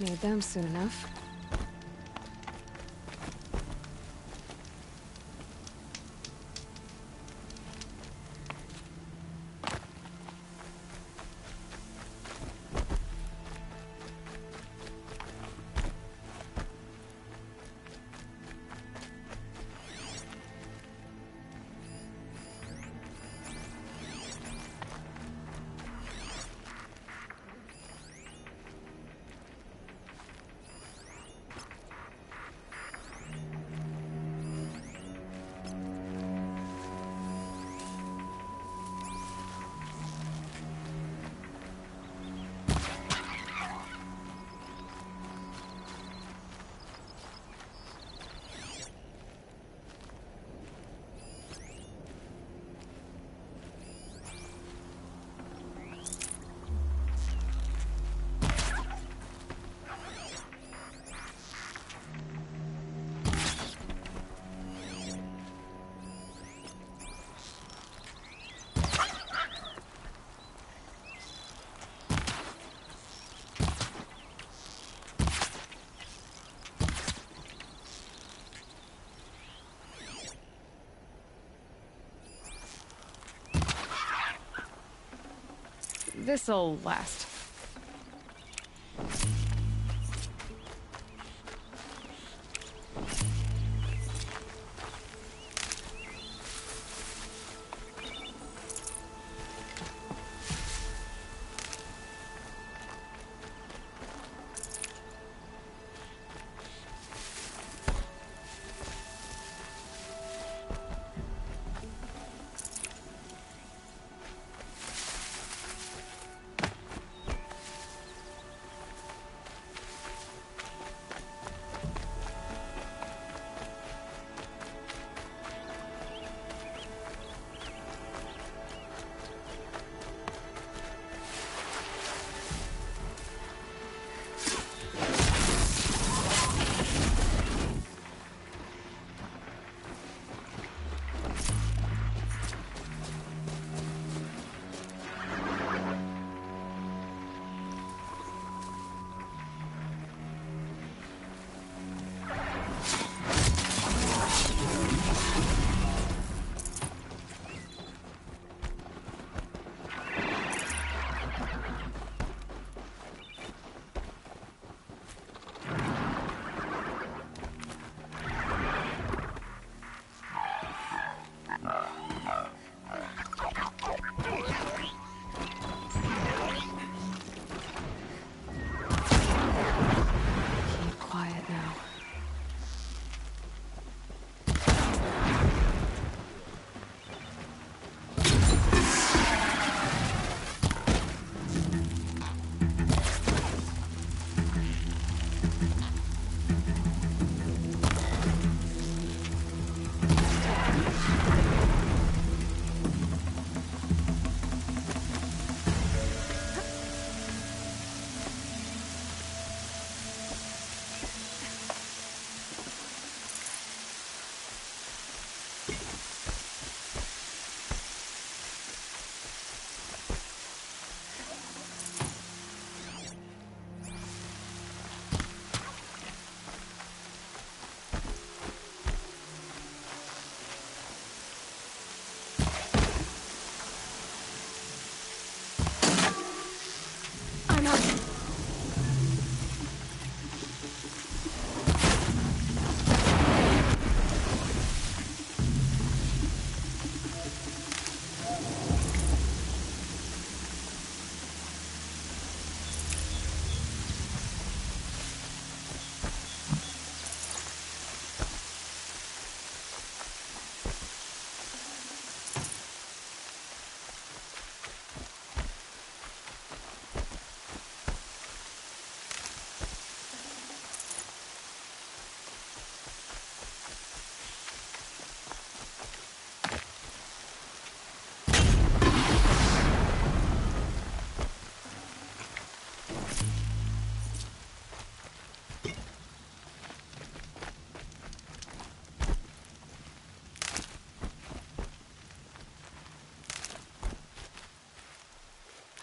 Need them soon enough. This'll last.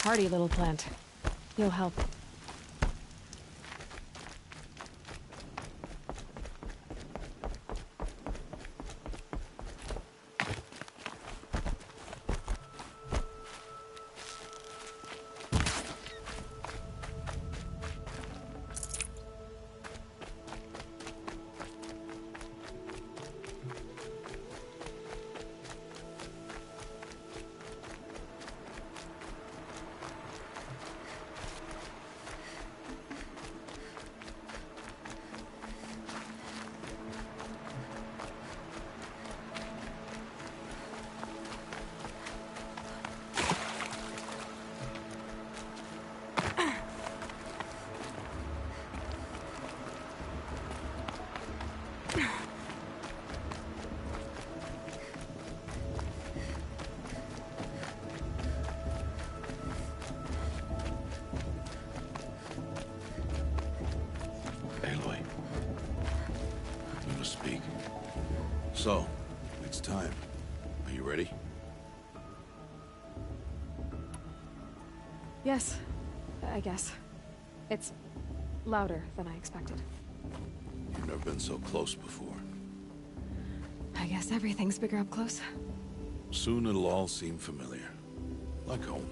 Hardy little plant. You'll help. So, it's time. Are you ready? Yes, I guess. It's louder than I expected. You've never been so close before. I guess everything's bigger up close. Soon it'll all seem familiar. Like home.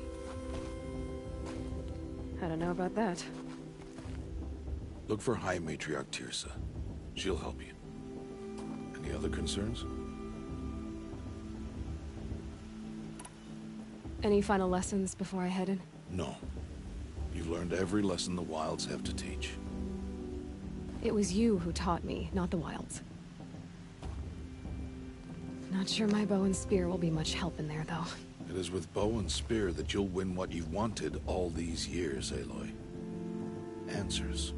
I don't know about that. Look for High Matriarch Tirsa. She'll help you. Any other concerns? Any final lessons before I head in? No. You've learned every lesson the Wilds have to teach. It was you who taught me, not the Wilds. Not sure my bow and spear will be much help in there, though. It is with bow and spear that you'll win what you've wanted all these years, Aloy. Answers.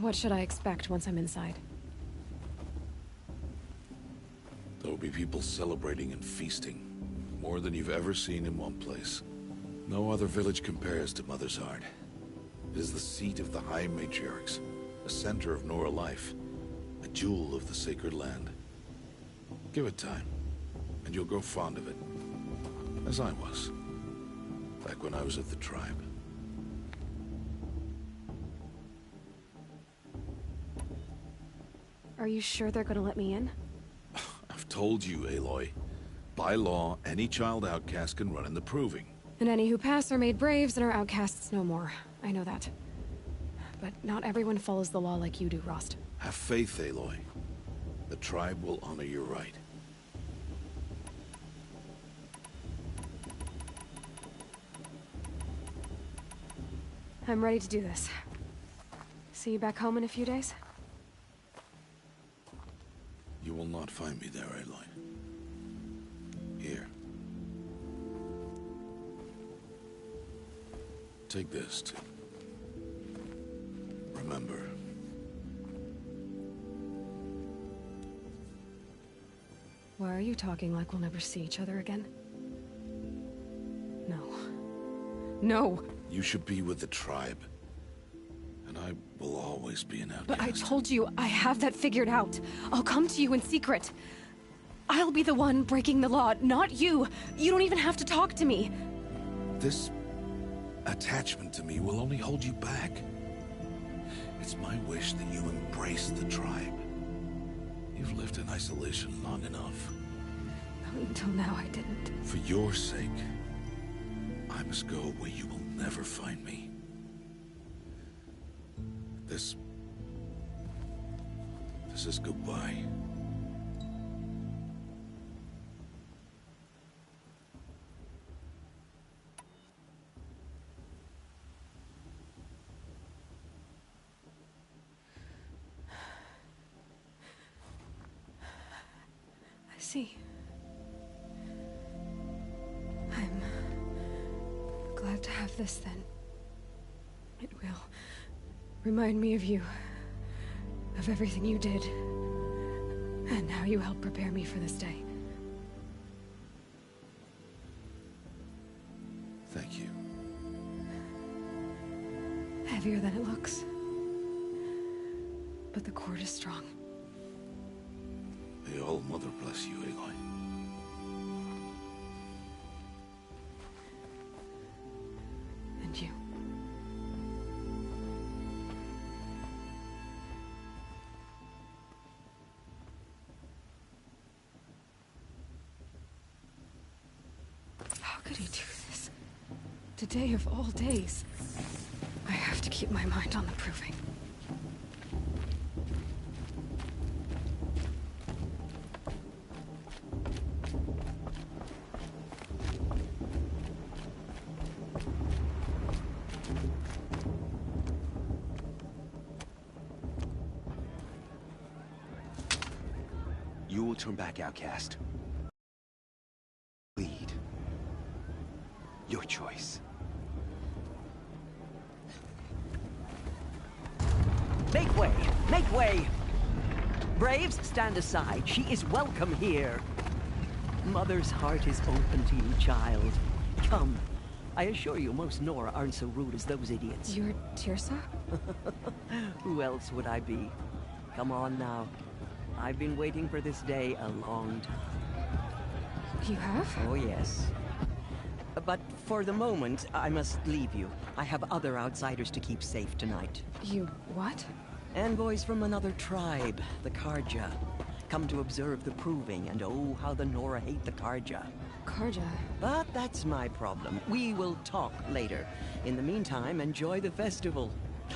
What should I expect once I'm inside? There will be people celebrating and feasting. More than you've ever seen in one place. No other village compares to Mother's Heart. It is the seat of the High Matriarchs, the center of Nora life, a jewel of the sacred land. Give it time, and you'll grow fond of it. As I was, back when I was at the tribe. Are you sure they're gonna let me in? I've told you, Aloy. By law, any child outcast can run in the proving. And any who pass are made braves and are outcasts no more. I know that. But not everyone follows the law like you do, Rost. Have faith, Aloy. The tribe will honor your right. I'm ready to do this. See you back home in a few days? You will not find me there, Aloy. Here. Take this to remember. Why are you talking like we'll never see each other again? No. No! You should be with the tribe. And I will always be an outcast. But I told you, I have that figured out. I'll come to you in secret. I'll be the one breaking the law, not you. You don't even have to talk to me. This attachment to me will only hold you back. It's my wish that you embrace the tribe. You've lived in isolation long enough. Until now, I didn't. For your sake, I must go where you will never find me. This is goodbye. I see. I'm glad to have this then. It will remind me of you, of everything you did, and how you helped prepare me for this day. Thank you. Heavier than it looks. But the cord is strong. May All Mother bless you, Aloy. And you. How could he do this? Today of all days. I have to keep my mind on the proving. You will turn back, outcast. Lead. Your choice. Make way! Make way! Braves, stand aside. She is welcome here. Mother's heart is open to you, child. Come. I assure you, most Nora aren't so rude as those idiots. You're Tirsa? Who else would I be? Come on now. I've been waiting for this day a long time. You have? Oh, yes. But for the moment, I must leave you. I have other outsiders to keep safe tonight. You what? Envoys from another tribe, the Karja. Come to observe the proving, and oh, how the Nora hate the Karja. Karja. But that's my problem. We will talk later. In the meantime, enjoy the festival.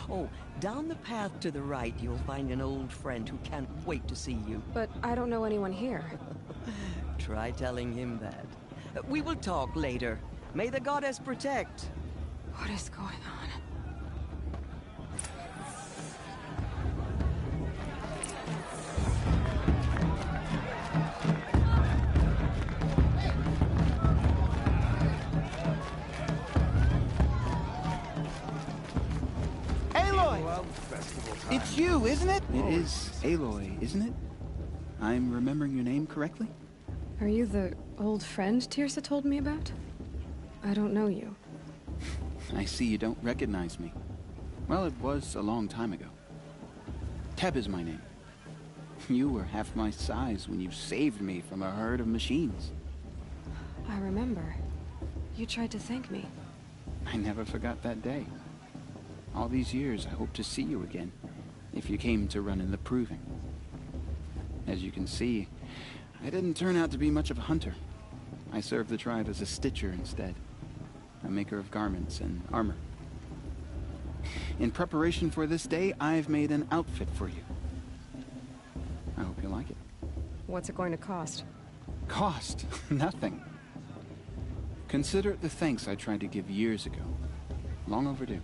Oh, down the path to the right, you'll find an old friend who can't wait to see you. But I don't know anyone here. Try telling him that. We will talk later. May the goddess protect. What is going on? It's you, isn't it? It is Aloy, isn't it? I'm remembering your name correctly? Are you the old friend Tirsa told me about? I don't know you. I see you don't recognize me. Well, it was a long time ago. Teb is my name. You were half my size when you saved me from a herd of machines. I remember. You tried to thank me. I never forgot that day. All these years, I hope to see you again, if you came to run in the proving. As you can see, I didn't turn out to be much of a hunter. I served the tribe as a stitcher instead, a maker of garments and armor. In preparation for this day, I've made an outfit for you. I hope you like it. What's it going to cost? Cost? Nothing. Consider it the thanks I tried to give years ago. Long overdue.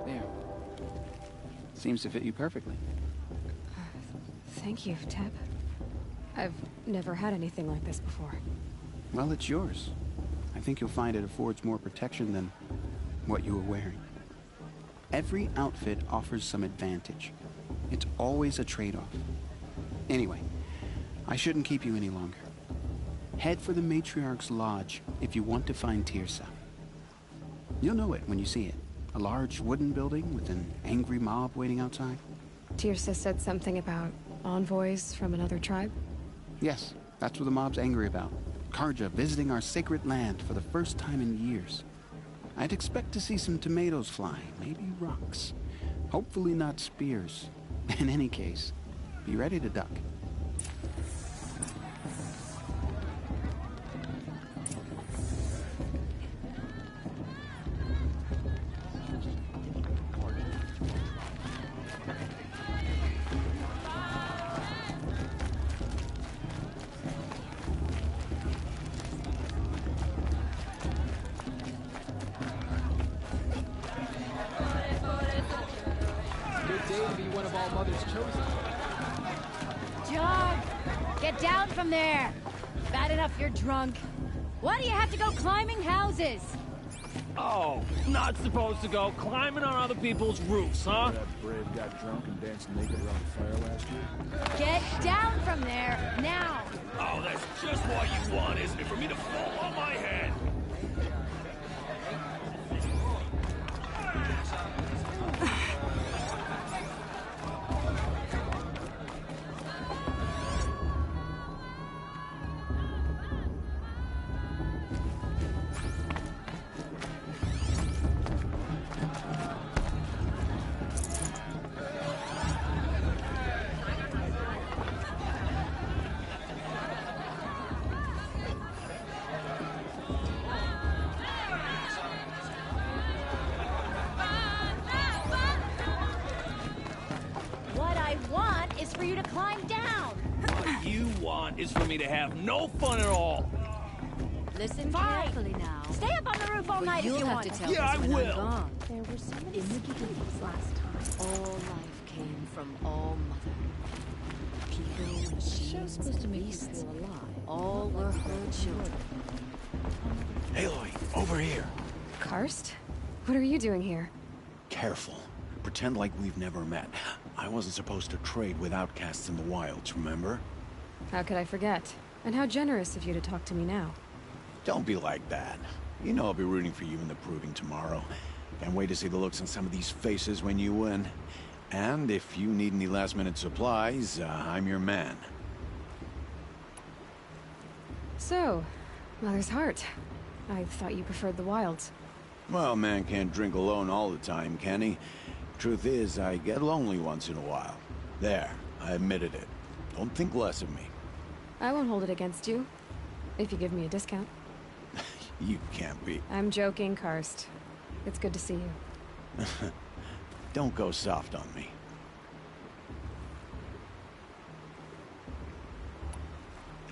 There. Seems to fit you perfectly. Thank you, Teb. I've never had anything like this before. Well, it's yours. I think you'll find it affords more protection than what you were wearing. Every outfit offers some advantage. It's always a trade-off. Anyway, I shouldn't keep you any longer. Head for the Matriarch's Lodge if you want to find Tirsa. You'll know it when you see it. A large wooden building with an angry mob waiting outside. Tirsa said something about envoys from another tribe? Yes, that's what the mob's angry about. Karja visiting our sacred land for the first time in years. I'd expect to see some tomatoes fly, maybe rocks. Hopefully not spears. In any case, be ready to duck. Get down from there! Bad enough you're drunk. Why do you have to go climbing houses? Oh, not supposed to go climbing on other people's roofs, huh? That brave got drunk and danced naked around the fire last year. Get down from there, now! Oh, that's just what you want, isn't it? For me to fall on my head. For you to climb down. What you want is for me to have no fun at all. Listen carefully now. Stay up on the roof all night if you want. to tell yeah, I will. Gone. There were so many things last time. All life came from All Mother. People, machines, supposed to make you feel alive. All were her children. Aloy, over here. Karst? What are you doing here? Careful. Pretend like we've never met. I wasn't supposed to trade with outcasts in the wilds, remember? How could I forget? And how generous of you to talk to me now. Don't be like that. You know I'll be rooting for you in the proving tomorrow. Can't wait to see the looks on some of these faces when you win. And if you need any last-minute supplies, I'm your man. So, Mother's Heart. I thought you preferred the wilds. Well, man can't drink alone all the time, can he? Truth is, I get lonely once in a while. There, I admitted it. Don't think less of me. I won't hold it against you, if you give me a discount. You can't be. I'm joking, Karst. It's good to see you. Don't go soft on me.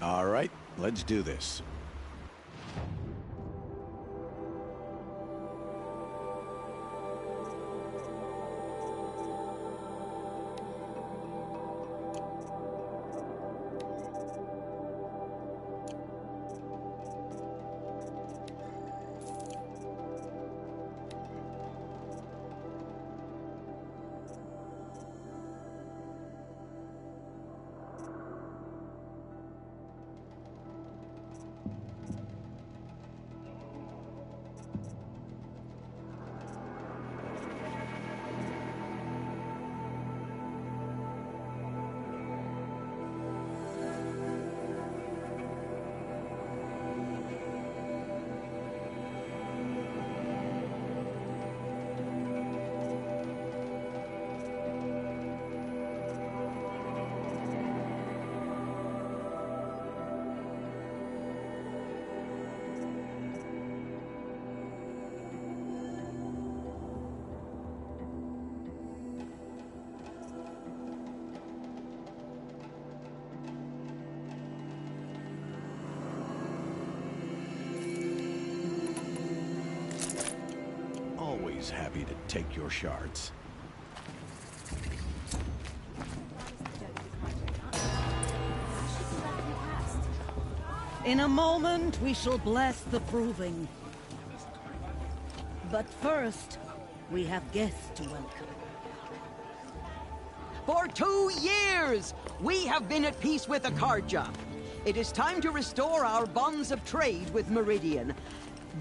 All right, let's do this. Always happy to take your shards. In a moment, we shall bless the proving. But first, we have guests to welcome. For 2 years, we have been at peace with Akarja. It is time to restore our bonds of trade with Meridian.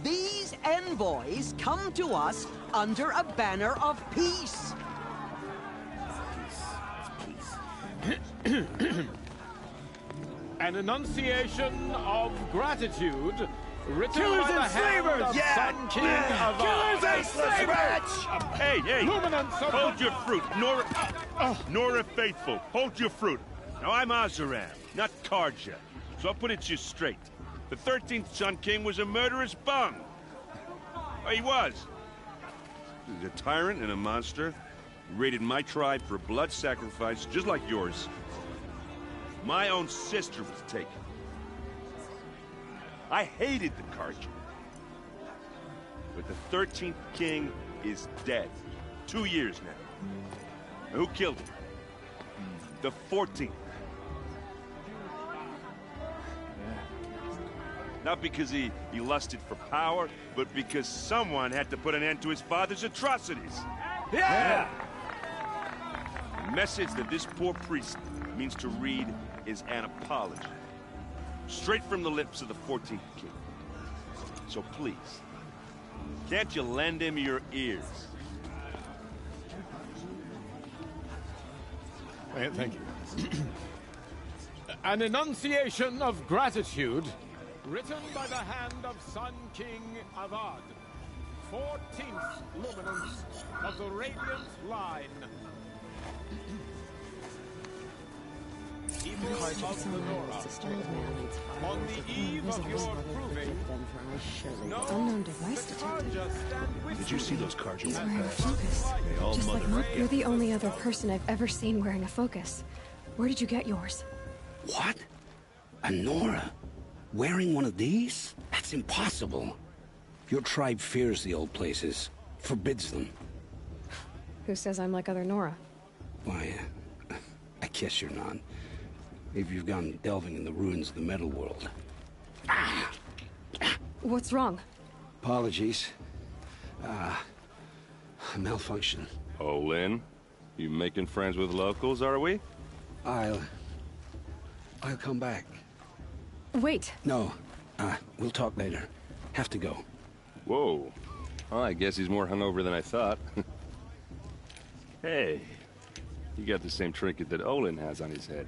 These envoys come to us under a banner of peace. An enunciation of gratitude written Killers by the and hand slavers! of Yeah! Sun King Avad. Killers and slavers! Hey, hey! Luminance of Hold your fruit, Nora Faithful. Hold your fruit. Now I'm Azaram, not Karja, so I'll put it to you straight. The 13th Sun King was a murderous bum. Oh, he was. He's a tyrant and a monster. He raided my tribe for blood sacrifice, just like yours. My own sister was taken. I hated the Karja. But the 13th king is dead. 2 years now. And who killed him? The 14th. Not because he lusted for power, but because someone had to put an end to his father's atrocities. Yeah! The message that this poor priest means to read is an apology. Straight from the lips of the 14th king. So please, can't you lend him your ears? Thank you. An enunciation of gratitude written by the hand of Sun King Avad, 14th luminance of the Radiant Line. People of the Nora, on the eve of your proving, Unknown device detected. Did you see those cards? He's wearing a focus. They all Just like mother Mark, up. you're the only other person I've ever seen wearing a focus. Where did you get yours? What? A Nora? Wearing one of these? That's impossible. Your tribe fears the old places, forbids them. Who says I'm like other Nora? Why, I guess you're not. Maybe you've gone delving in the ruins of the metal world. What's wrong? Apologies. A malfunction. Oh, Lynn, you making friends with locals, are we? I'll come back. Wait. No. We'll talk later. Have to go. Whoa. Well, I guess he's more hungover than I thought. Hey, you got the same trinket that Olin has on his head.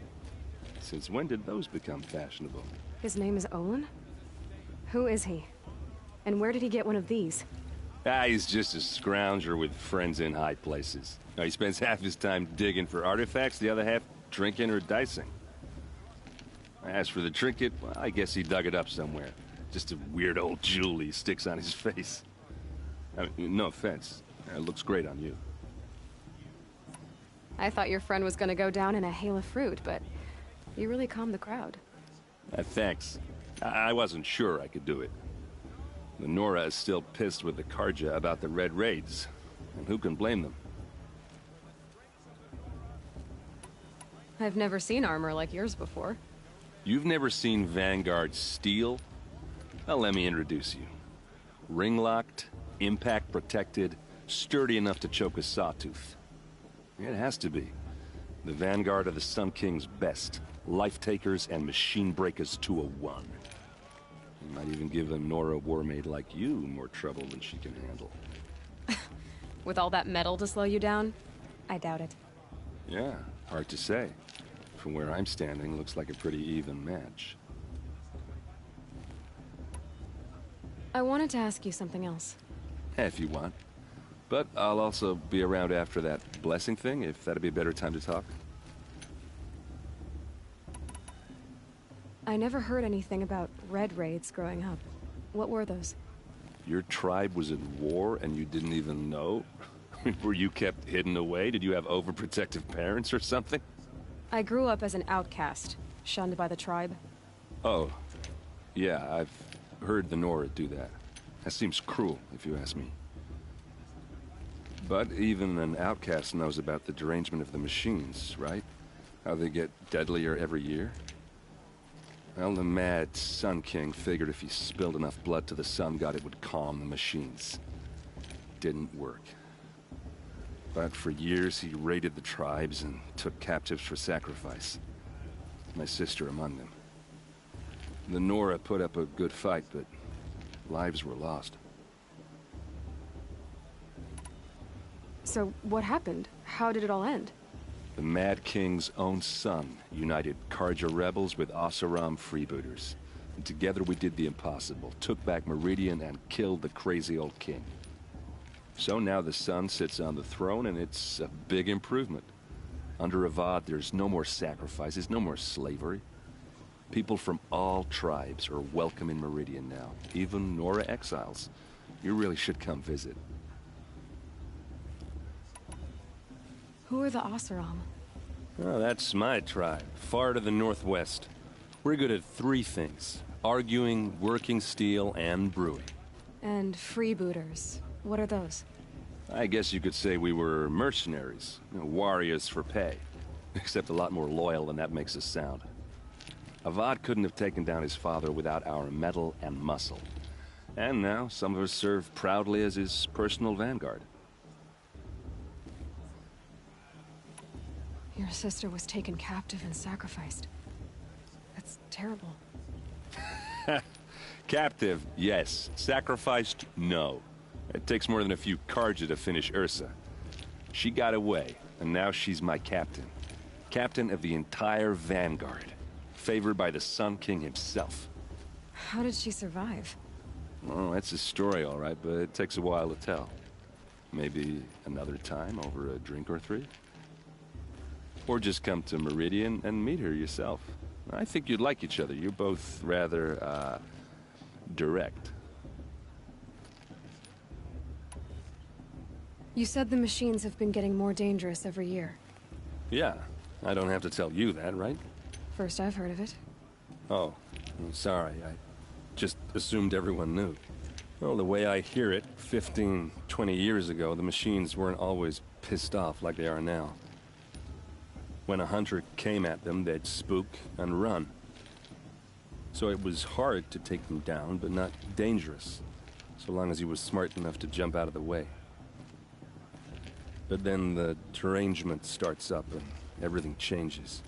Since when did those become fashionable? His name is Olin? Who is he? And where did he get one of these? He's just a scrounger with friends in high places. He spends half his time digging for artifacts, the other half drinking or dicing. As for the trinket, well, I guess he dug it up somewhere. Just a weird old jewel he sticks on his face. I mean, no offense. It looks great on you. I thought your friend was gonna go down in a hail of fruit, but you really calmed the crowd. Thanks. I wasn't sure I could do it. The Nora is still pissed with the Karja about the Red Raids, and who can blame them? I've never seen armor like yours before. You've never seen Vanguard steel? Well, let me introduce you. Ring-locked, impact-protected, sturdy enough to choke a sawtooth. It has to be. The Vanguard of the Sun King's best. Life-takers and machine-breakers to a one. You might even give a Nora warmaid like you more trouble than she can handle. With all that metal to slow you down? I doubt it. Yeah, hard to say. From where I'm standing, looks like a pretty even match. I wanted to ask you something else. If you want. But I'll also be around after that blessing thing, if that'd be a better time to talk. I never heard anything about Red Raids growing up. What were those? Your tribe was in war and you didn't even know? Were you kept hidden away? Did you have overprotective parents or something? I grew up as an outcast, shunned by the tribe. Oh, yeah, I've heard the Nora do that. That seems cruel, if you ask me. But even an outcast knows about the derangement of the machines, right? How they get deadlier every year? Well, the mad Sun King figured if he spilled enough blood to the Sun God, it would calm the machines. Didn't work. But for years, he raided the tribes and took captives for sacrifice. My sister among them. The Nora put up a good fight, but lives were lost. So, what happened? How did it all end? The Mad King's own son united Karja rebels with Oseram freebooters. And together we did the impossible, took back Meridian and killed the crazy old king. So now the son sits on the throne and it's a big improvement. Under Avad, there's no more sacrifices, no more slavery. People from all tribes are welcome in Meridian now, even Nora exiles. You really should come visit. Who are the Oseram? Oh, that's my tribe, far to the northwest. We're good at three things: arguing, working steel, and brewing. And freebooters. What are those? I guess you could say we were mercenaries, warriors for pay. Except a lot more loyal than that makes us sound. Avad couldn't have taken down his father without our metal and muscle. And now, some of us serve proudly as his personal vanguard. Your sister was taken captive and sacrificed. That's terrible. Captive, yes. Sacrificed, no. It takes more than a few Karja to finish Ursa. She got away, and now she's my captain. Captain of the entire Vanguard. Favored by the Sun King himself. How did she survive? Oh, that's a story, all right, but it takes a while to tell. Maybe another time over a drink or three? Or just come to Meridian and meet her yourself. I think you'd like each other. You're both rather, direct. You said the machines have been getting more dangerous every year. Yeah, I don't have to tell you that, right? First I've heard of it. Oh, I'm sorry. I just assumed everyone knew. Well, the way I hear it, 15, 20 years ago, the machines weren't always pissed off like they are now. When a hunter came at them, they'd spook and run. So it was hard to take them down, but not dangerous, so long as he was smart enough to jump out of the way. But then the derangement starts up and everything changes.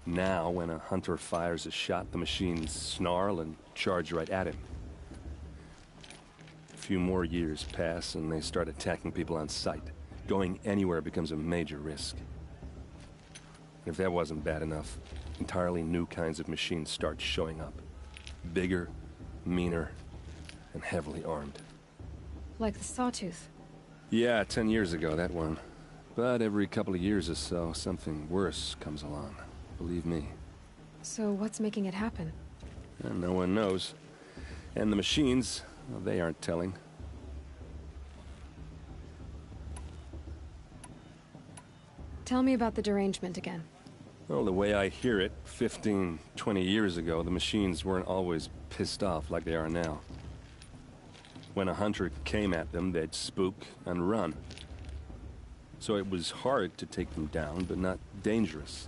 Now, when a hunter fires a shot, the machines snarl and charge right at him. A few more years pass and they start attacking people on sight. Going anywhere becomes a major risk. If that wasn't bad enough, entirely new kinds of machines start showing up. Bigger, meaner, and heavily armed. Like the Sawtooth. Yeah, 10 years ago, that one. But every couple of years or so, something worse comes along. Believe me. So what's making it happen? And no one knows. And the machines, well, they aren't telling. Tell me about the derangement again. Well, the way I hear it, 15, 20 years ago, the machines weren't always pissed off like they are now. When a hunter came at them, they'd spook and run. So it was hard to take them down, but not dangerous,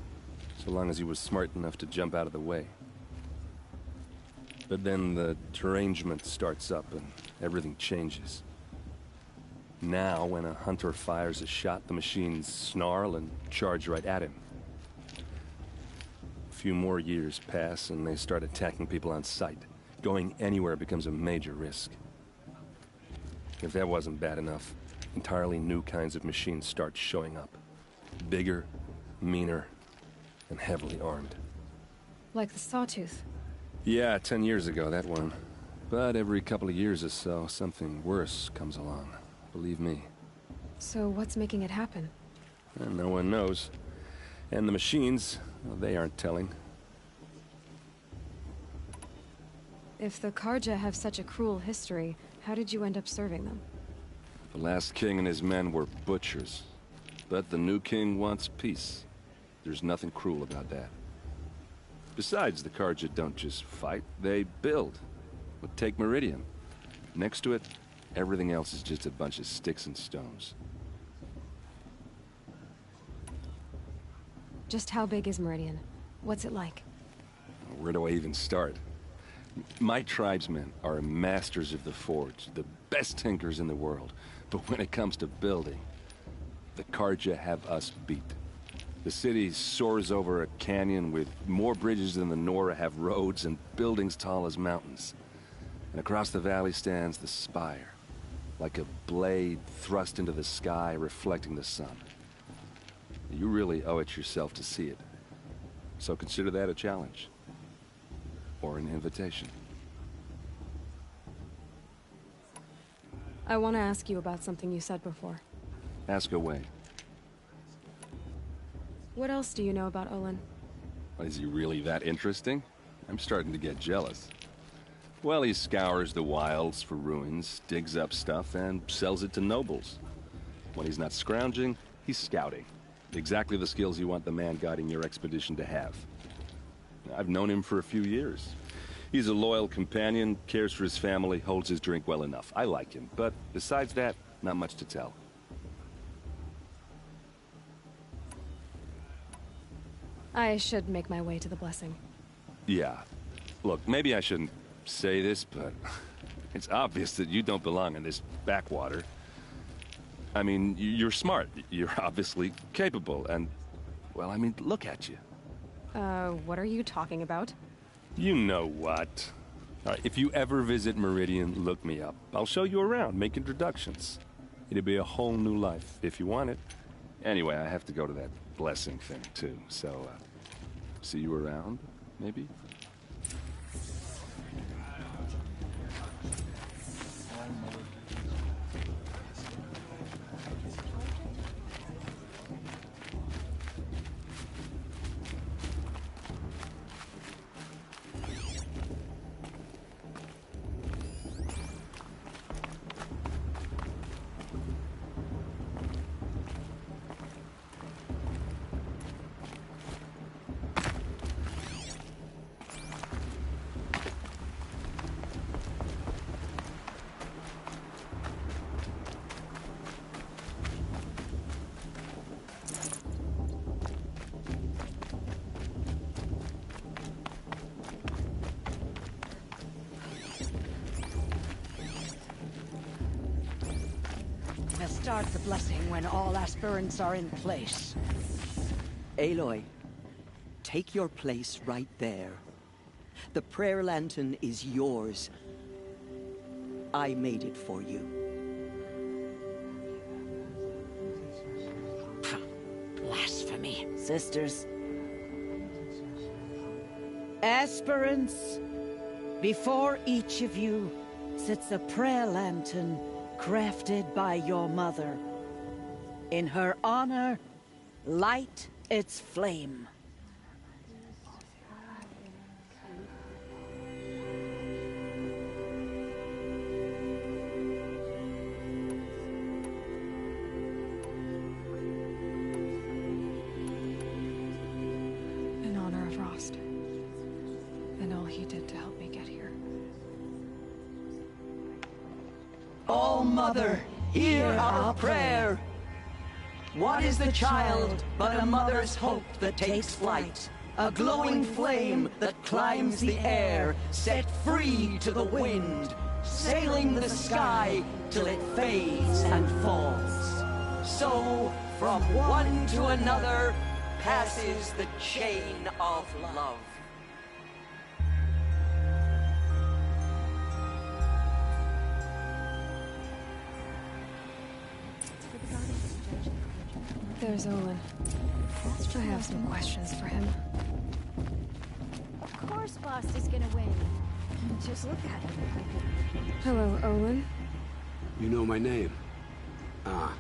so long as he was smart enough to jump out of the way. But then the derangement starts up and everything changes. Now, when a hunter fires a shot, the machines snarl and charge right at him. A few more years pass and they start attacking people on sight. Going anywhere becomes a major risk. If that wasn't bad enough, entirely new kinds of machines start showing up. Bigger, meaner, and heavily armed. Like the Sawtooth. Yeah, 10 years ago, that one. But every couple of years or so, something worse comes along. Believe me. So what's making it happen? And no one knows. And the machines, well, they aren't telling. If the Karja have such a cruel history, how did you end up serving them? The last king and his men were butchers. But the new king wants peace. There's nothing cruel about that. Besides, the Karja don't just fight, they build. But take Meridian. Next to it, everything else is just a bunch of sticks and stones. Just how big is Meridian? What's it like? Where do I even start? My tribesmen are masters of the forge, the best tinkers in the world. But when it comes to building, the Karja have us beat. The city soars over a canyon with more bridges than the Nora have roads and buildings tall as mountains. And across the valley stands the spire, like a blade thrust into the sky reflecting the sun. You really owe it yourself to see it. So consider that a challenge. Or an invitation. I want to ask you about something you said before. Ask away. What else do you know about Olin? Is he really that interesting? I'm starting to get jealous. Well, he scours the wilds for ruins, digs up stuff, and sells it to nobles. When he's not scrounging, he's scouting. Exactly the skills you want the man guiding your expedition to have. I've known him for a few years. He's a loyal companion, cares for his family, holds his drink well enough. I like him, but besides that, not much to tell. I should make my way to the blessing. Yeah. Look, maybe I shouldn't say this, but it's obvious that you don't belong in this backwater. I mean, you're smart. You're obviously capable, and, well, I mean, look at you. What are you talking about? You know what. All right, if you ever visit Meridian, look me up. I'll show you around, make introductions. It'll be a whole new life, if you want it. Anyway, I have to go to that blessing thing, too, so, see you around, maybe? We'll start the blessing when all aspirants are in place. Aloy, take your place right there. The prayer lantern is yours. I made it for you. Blasphemy. Sisters. Aspirants, before each of you sits a prayer lantern crafted by your mother. In her honor, light its flame. In honor of Rost. And all he did to help me get here. Oh, Mother, hear our prayer. What is the child but a mother's hope that takes flight? A glowing flame that climbs the air, set free to the wind, sailing the sky till it fades and falls. So, from one to another, passes the chain of love. There's Olin. I have some questions for him. Of course Boss is gonna win. Just look at him. Hello, Olin. You know my name? Ah,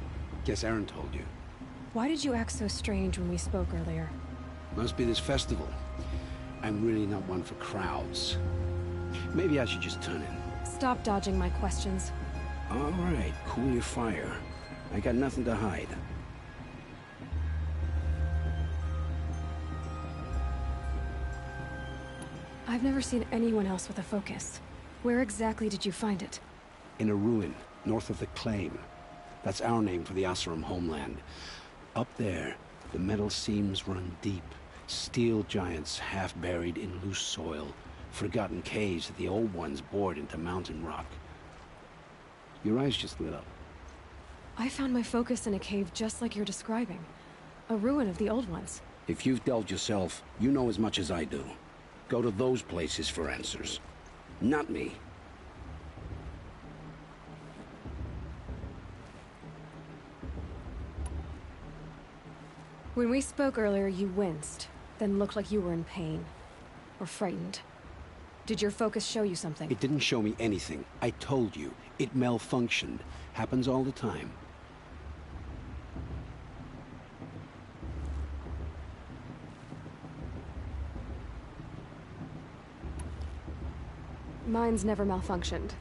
guess Aaron told you. Why did you act so strange when we spoke earlier? Must be this festival. I'm really not one for crowds. Maybe I should just turn in. Stop dodging my questions. All right, cool your fire. I got nothing to hide. I've never seen anyone else with a focus. Where exactly did you find it? In a ruin, north of the Claim. That's our name for the Oseram homeland. Up there, the metal seams run deep. Steel giants half buried in loose soil. Forgotten caves that the old ones bored into mountain rock. Your eyes just lit up. I found my focus in a cave just like you're describing. A ruin of the old ones. If you've delved yourself, you know as much as I do. Go to those places for answers. Not me. When we spoke earlier, you winced, then looked like you were in pain. Or frightened. Did your focus show you something? It didn't show me anything. I told you. It malfunctioned. Happens all the time. Mine's never malfunctioned,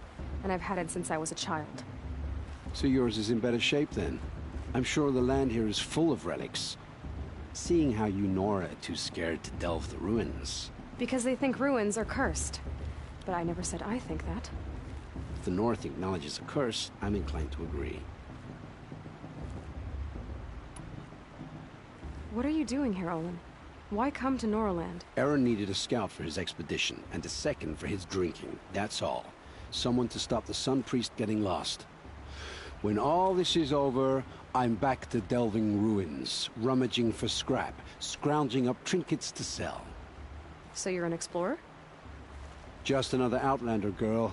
and I've had it since I was a child. So yours is in better shape then. I'm sure the land here is full of relics. Seeing how you Nora are too scared to delve the ruins. Because they think ruins are cursed. But I never said I think that. If the North acknowledges a curse, I'm inclined to agree. What are you doing here, Olin? Why come to Noraland? Aaron needed a scout for his expedition, and a second for his drinking. That's all. Someone to stop the Sun Priest getting lost. When all this is over, I'm back to delving ruins, rummaging for scrap, scrounging up trinkets to sell. So you're an explorer? Just another Outlander, girl.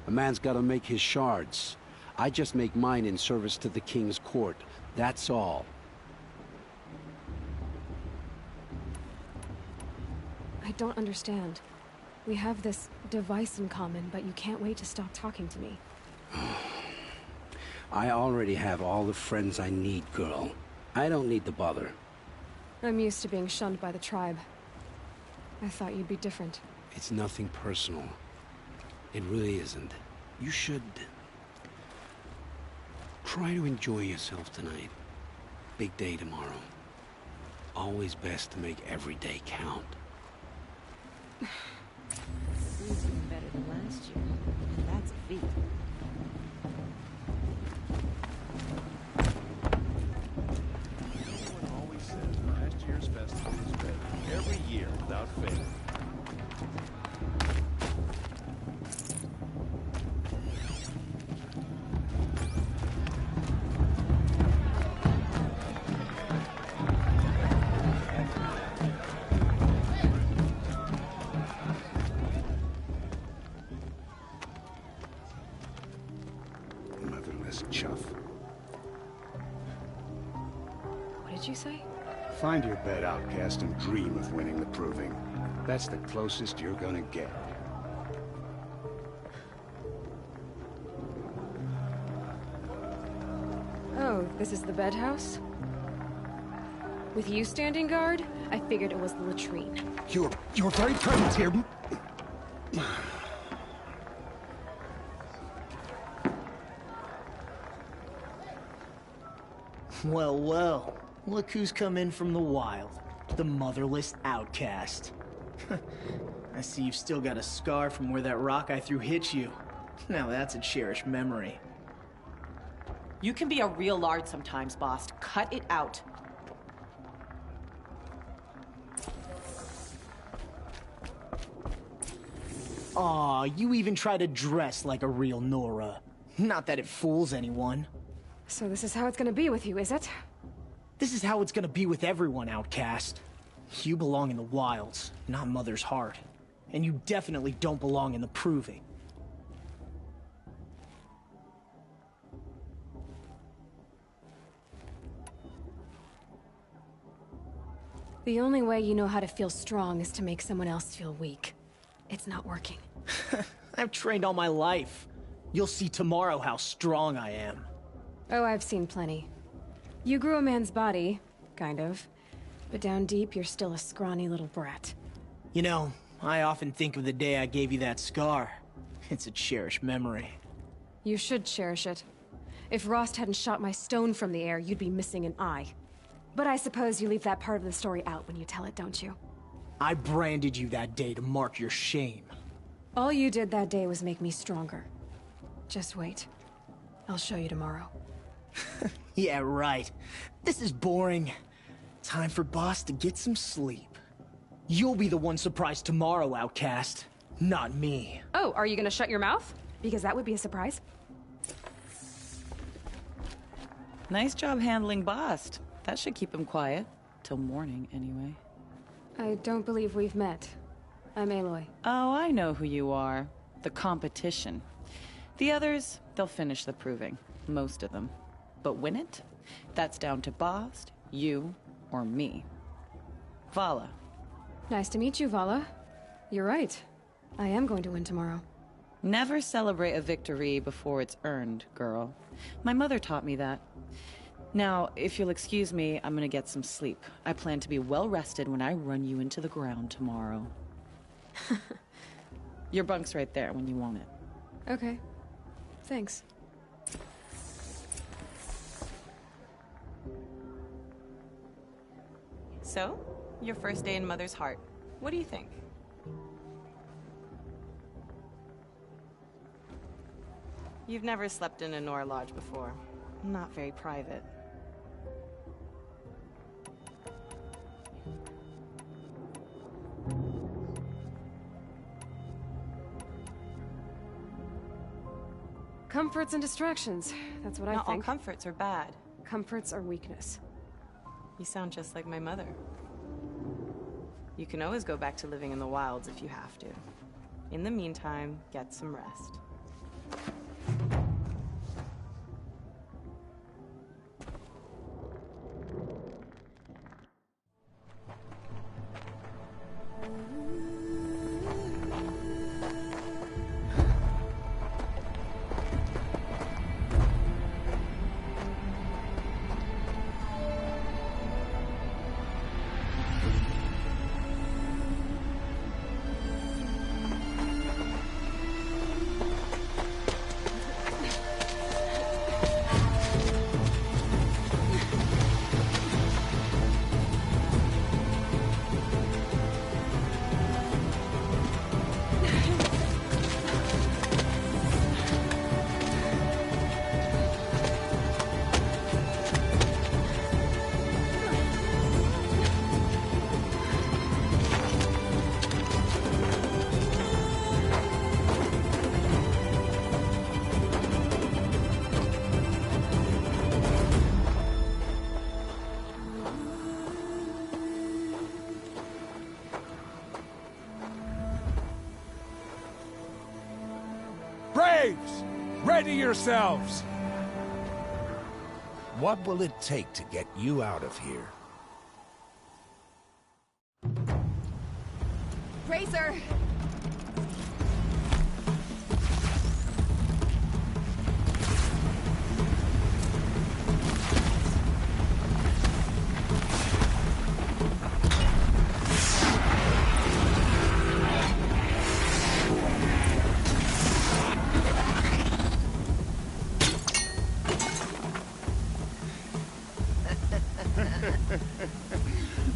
A man's gotta make his shards. I just make mine in service to the King's court. That's all. I don't understand. We have this device in common, but you can't wait to stop talking to me. I already have all the friends I need, girl. I don't need the bother. I'm used to being shunned by the tribe. I thought you'd be different. It's nothing personal. It really isn't. You should... try to enjoy yourself tonight. Big day tomorrow. Always best to make every day count. He's doing better than last year. And that's a feat. Everyone always says last year's festival was better. Every year without fail. useless chuff. What did you say? Find your bed, outcast, and dream of winning the proving. That's the closest you're gonna get. Oh, this is the bed house? With you standing guard, I figured it was the latrine. Your very presence here... Well, well. Look who's come in from the wild. The motherless outcast. I see you've still got a scar from where that rock I threw hit you. Now that's a cherished memory. You can be a real lard sometimes, boss. Cut it out. Aw, you even try to dress like a real Nora. Not that it fools anyone. So this is how it's gonna be with you, is it? This is how it's gonna be with everyone, outcast. You belong in the wilds, not Mother's heart. And you definitely don't belong in the proving. The only way you know how to feel strong is to make someone else feel weak. It's not working. I've trained all my life. You'll see tomorrow how strong I am. Oh, I've seen plenty. You grew a man's body, kind of. But down deep, you're still a scrawny little brat. You know, I often think of the day I gave you that scar. It's a cherished memory. You should cherish it. If Rost hadn't shot my stone from the air, you'd be missing an eye. But I suppose you leave that part of the story out when you tell it, don't you? I branded you that day to mark your shame. All you did that day was make me stronger. Just wait. I'll show you tomorrow. Yeah, right. This is boring. Time for Boss to get some sleep. You'll be the one surprised tomorrow, outcast. Not me. Oh, are you gonna shut your mouth? Because that would be a surprise. Nice job handling Bast. That should keep him quiet. Till morning, anyway. I don't believe we've met. I'm Aloy. Oh, I know who you are. The competition. The others, they'll finish the proving. Most of them. But win it? That's down to Bast, you, or me. Vala. Nice to meet you, Vala. You're right. I am going to win tomorrow. Never celebrate a victory before it's earned, girl. My mother taught me that. Now, if you'll excuse me, I'm gonna get some sleep. I plan to be well rested when I run you into the ground tomorrow. Your bunk's right there when you want it. Okay. Thanks. So, your first day in Mother's heart. What do you think? You've never slept in a Nora lodge before. Not very private. Comforts and distractions. That's what I think. Not all comforts are bad. Comforts are weakness. You sound just like my mother. You can always go back to living in the wilds if you have to. In the meantime, get some rest. Braves! Ready yourselves! What will it take to get you out of here? Racer!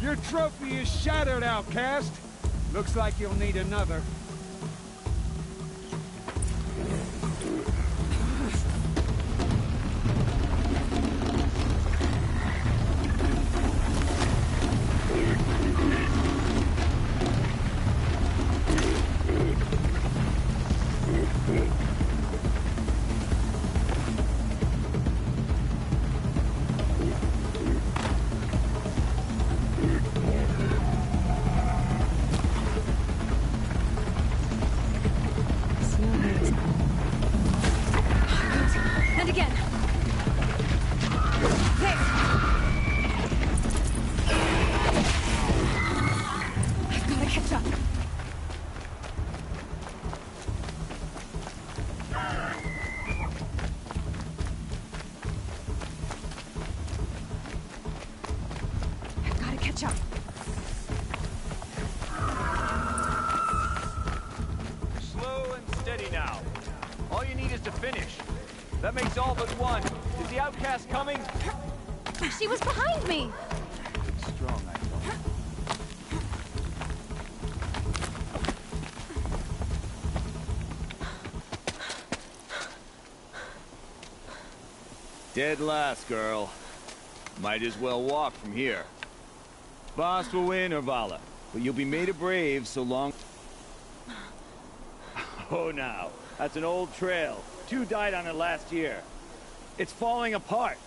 Your trophy is shattered, outcast. Looks like you'll need another. And again. There. I've got to catch up. I've got to catch up. Slow and steady now. All you need is to finish. That makes all but one. Is the outcast coming? She was behind me. It's strong, I know. Dead last, girl. Might as well walk from here. Boss will win, or Vala, but you'll be made a brave so long... Oh, now. That's an old trail. 2 died on it last year. It's falling apart.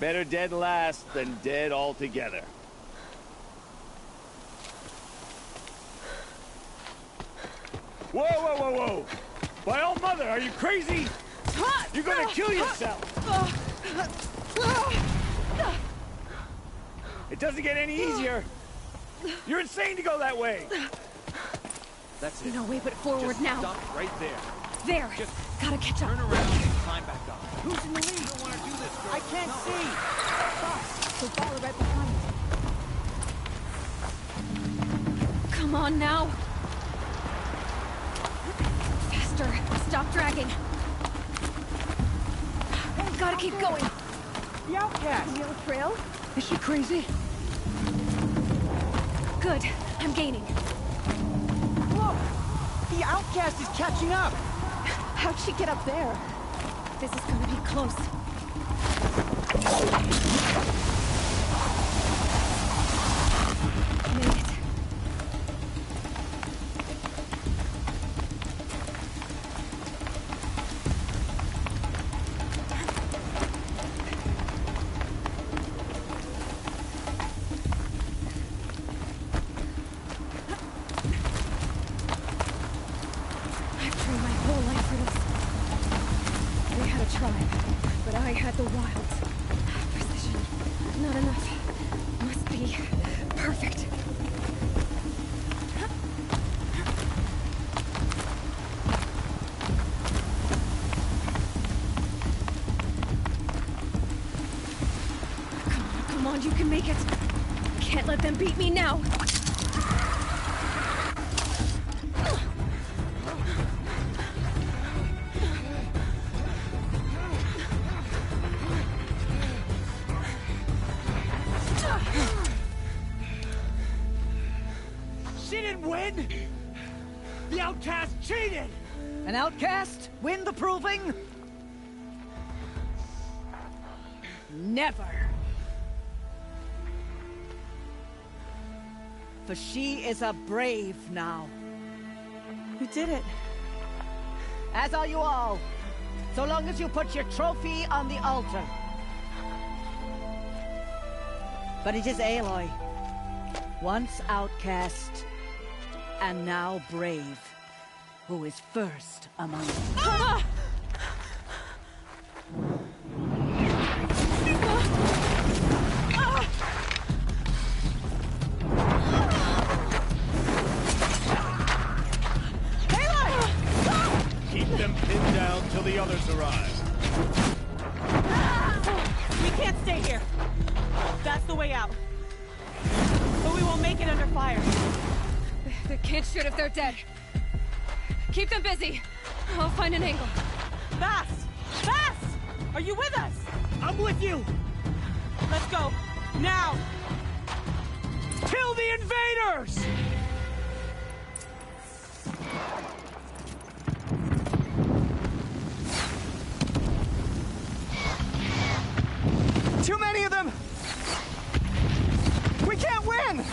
Better dead last than dead altogether. Whoa, whoa, whoa, whoa! By all mother, are you crazy? You're gonna kill yourself! It doesn't get any easier. You're insane to go that way. That's it. No way but forward Just now. Stop right there. There. Just gotta catch up. Turn around and climb back up. Who's in the lead? You don't want to do this, girl. I can't No. see. So follow right behind. Come on now. Faster. Stop dragging. Gotta keep going. The outcast. Neil Trail? Is she crazy? Good. I'm gaining. Look! The outcast is catching up! How'd she get up there? This is gonna be close. Made it. I had the wilds. Precision. Not enough. Must be perfect. Come on, you can make it. Can't let them beat me now. The outcast cheated! An outcast? Win the proving? Never. For she is a brave now. You did it. As are you all. So long as you put your trophy on the altar. But it is Aloy. Once outcast, and now brave, who is first among us. them pinned down till the others arrive. We can't stay here. That's the way out. But we won't make it under fire. They can't shoot if they're dead. Keep them busy. I'll find an angle. Fast! Fast! Are you with us? I'm with you! Let's go. Now! Kill the invaders! Too many of them! We can't win!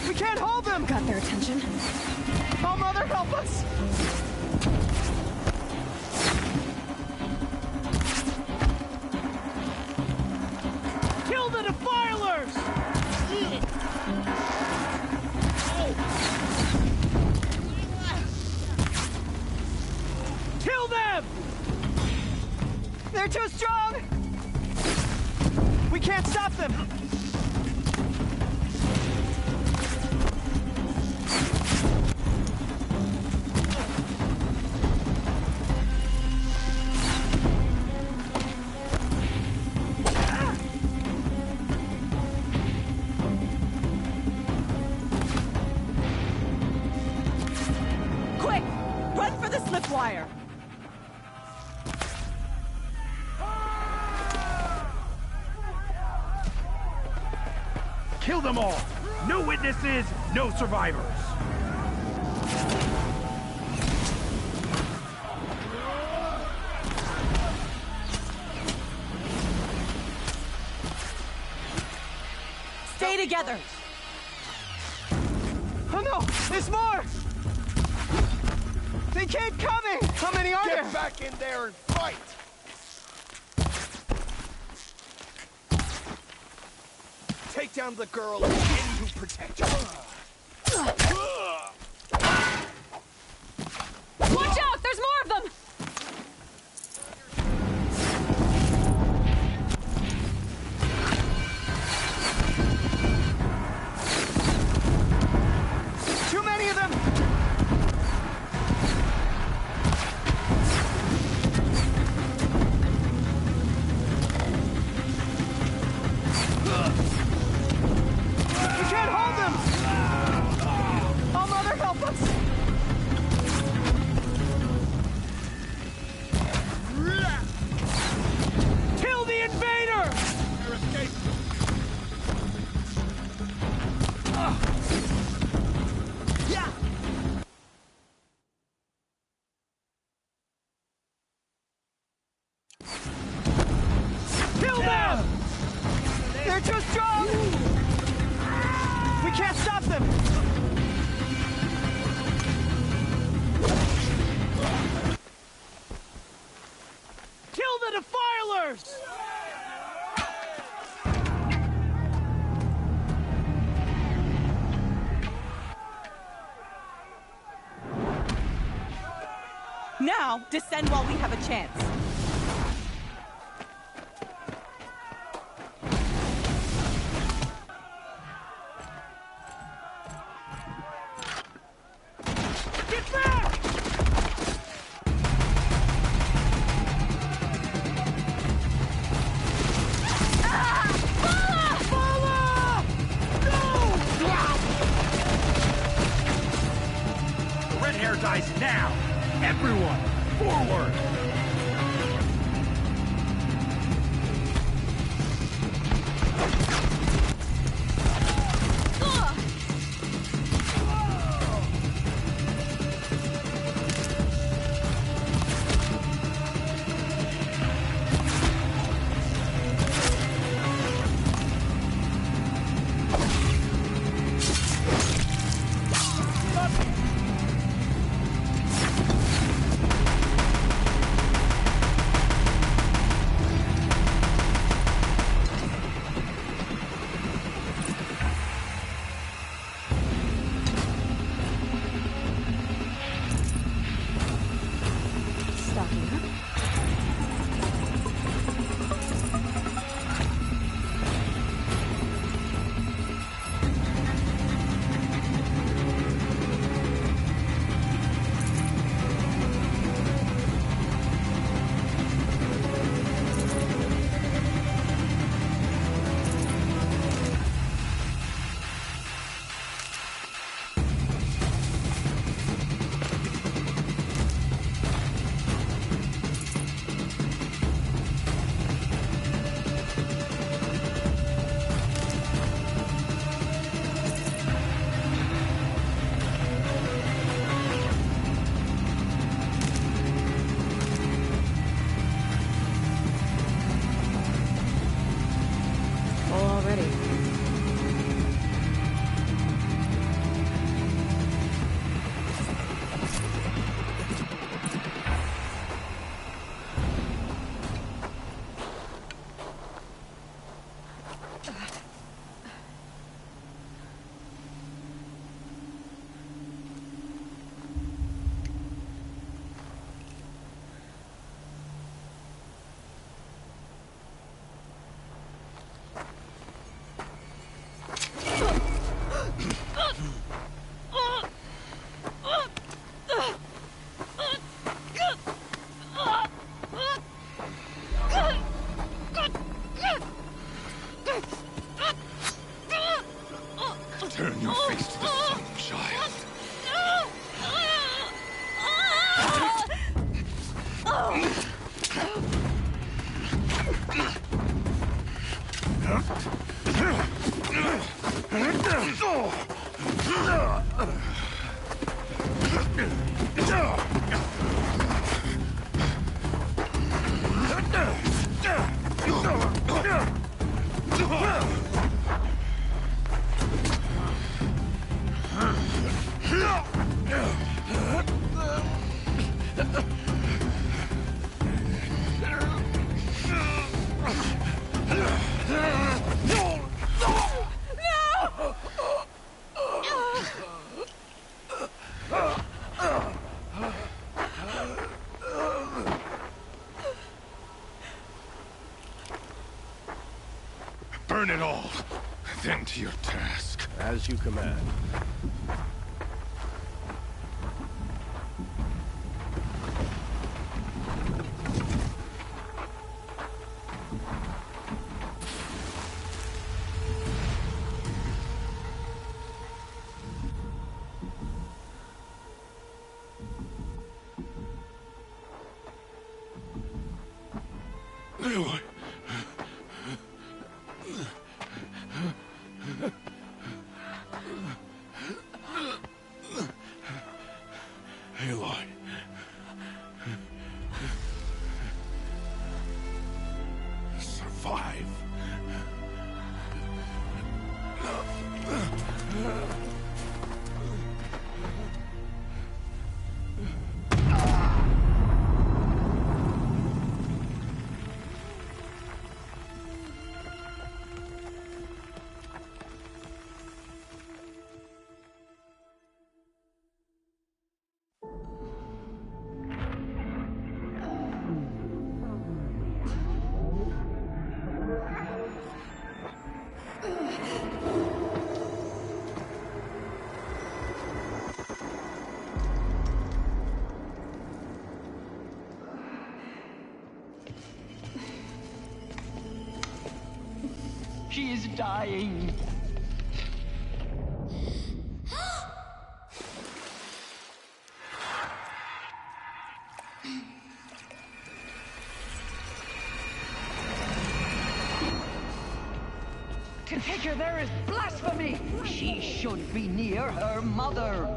We can't hold them! Got their attention. Oh, Mother, help us! Kill the defilers! Kill them! They're too strong! We can't stop them! Quick! Run for the slip wire! Kill them all! No witnesses, no survivors! Stay together! Oh no! There's more! They keep coming! How many are there? Get back in there and fight! Take down the girl and any who protect her. Watch out! There's more of them! Too many of them! We can't hold them! Oh, Mother, help us! Kill the invader! You're escaping. Yeah! Kill them! They're too strong! We can't stop them! Kill the defilers! Now, descend while we have a chance. Get back! The red hair dies now! Everyone, forward! your face to the sun, child. Burn it all, then to your task. As you command. Aloy. Aloy. Survive. She is dying. To take her there is blasphemy. She should be near her mother.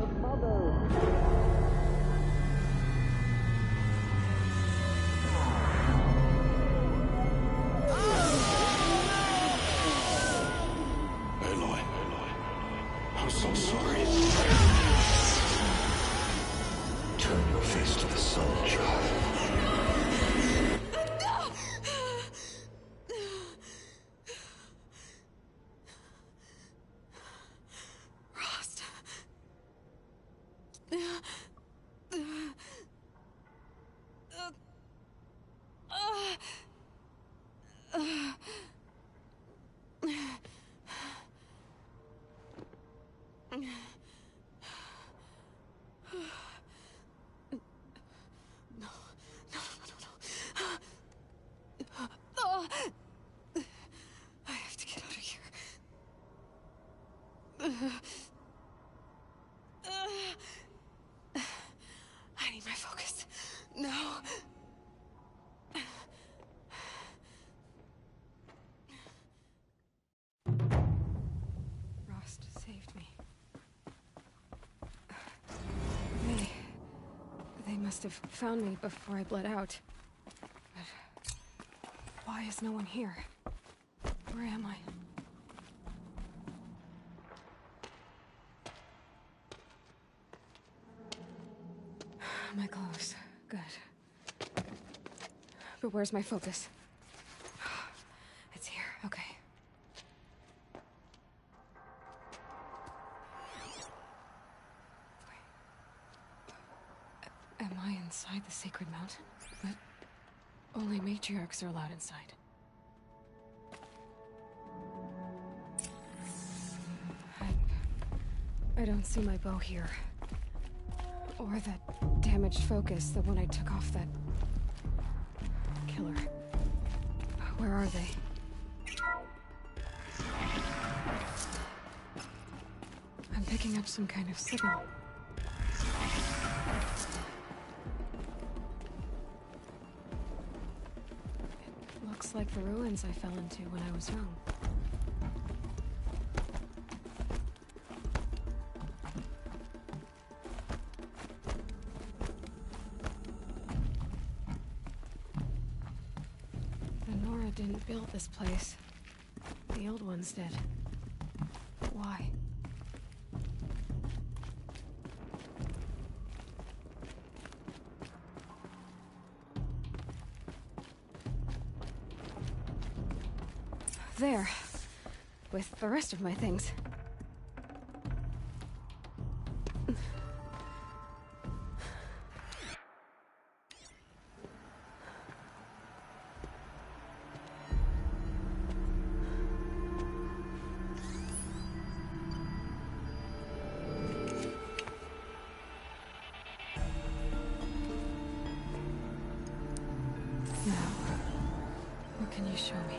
I'm so sorry. Turn your face to the sun, child. Rost. I have to get out of here. I need my focus. No. Rost saved me. They must have found me before I bled out. But why is no one here? Where am I? My clothes. Good. But where's my focus? It's here. Okay. Am I inside the sacred mountain? But only matriarchs are allowed inside. I don't see my bow here. Or that damaged focus, the one I took off that killer. Where are they? picking up some kind of signal. It looks like the ruins I fell into when I was young. The Nora didn't build this place. The old ones did. But why? There. With the rest of my things. Now, what can you show me?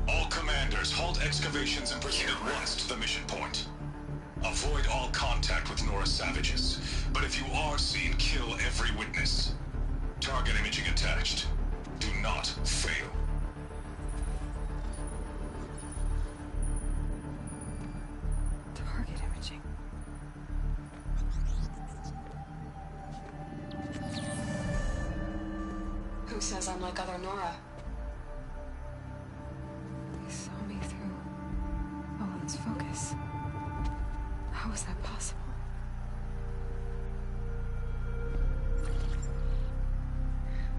All commanders, halt excavations and proceed at once to the mission point. Avoid all contact with Nora savages, but if you are seen, kill every witness. Target imaging attached. Do not fail. Target imaging. Who says I'm like other Nora? They saw me through Owen's focus. How is that possible?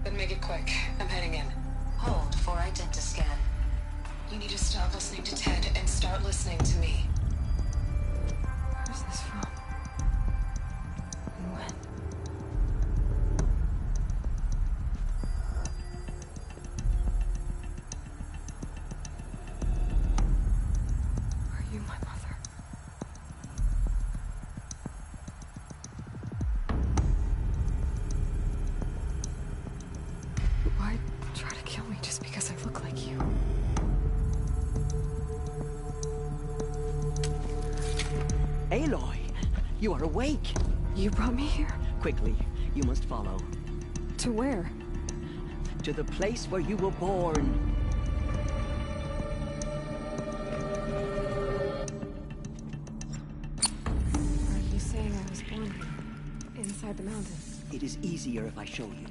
Then make it quick. I'm heading in. Hold for identiscan. You need to stop listening to Ted and start listening to me. Where's this from? And when? Are you my mother? Why try to kill me just because I look like you? Aloy, you are awake. You brought me here? Quickly, you must follow. To where? To the place where you were born. Are you saying I was born here? Inside the mountains? It is easier if I show you.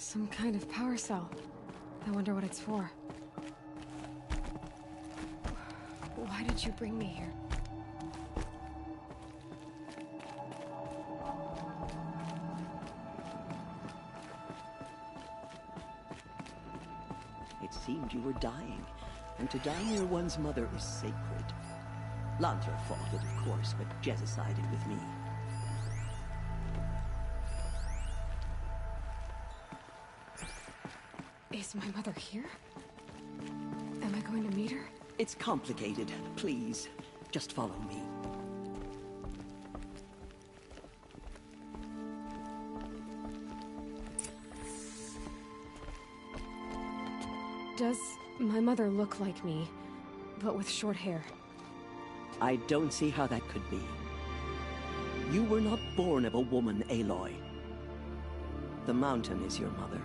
Some kind of power cell. I wonder what it's for. Why did you bring me here? It seemed you were dying, and to die near one's mother is sacred. Lancer fought it, of course, but Jezza sided with me. Is my mother here? Am I going to meet her? It's complicated. Please, just follow me. Does my mother look like me, but with short hair? I don't see how that could be. You were not born of a woman, Aloy. The mountain is your mother.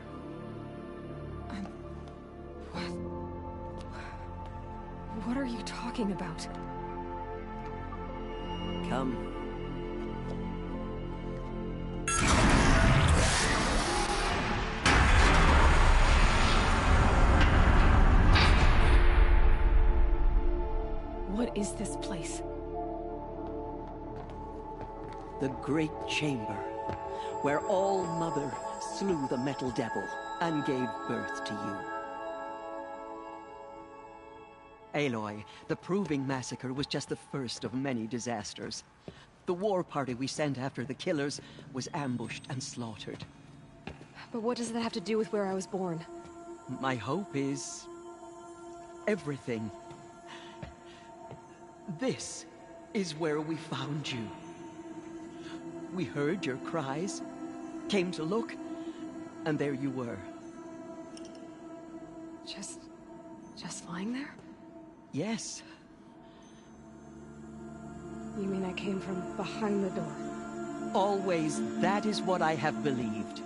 What are you talking about? Come. What is this place? The Great Chamber, where All Mother slew the Metal Devil and gave birth to you. Aloy, the Proving Massacre was just the first of many disasters. The war party we sent after the killers was ambushed and slaughtered. But what does that have to do with where I was born? My hope is... everything. This is where we found you. We heard your cries, came to look, and there you were. Just lying there? Yes. You mean I came from behind the door? Always, that is what I have believed.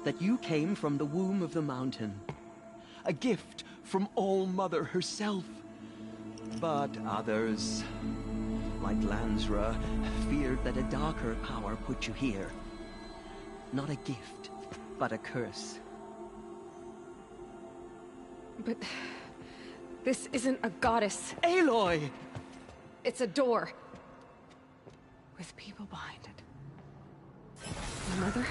That you came from the womb of the mountain. A gift from All Mother herself. But others, like Lansra, feared that a darker power put you here. Not a gift, but a curse. But... this isn't a goddess. Aloy! It's a door. With people behind it. My mother?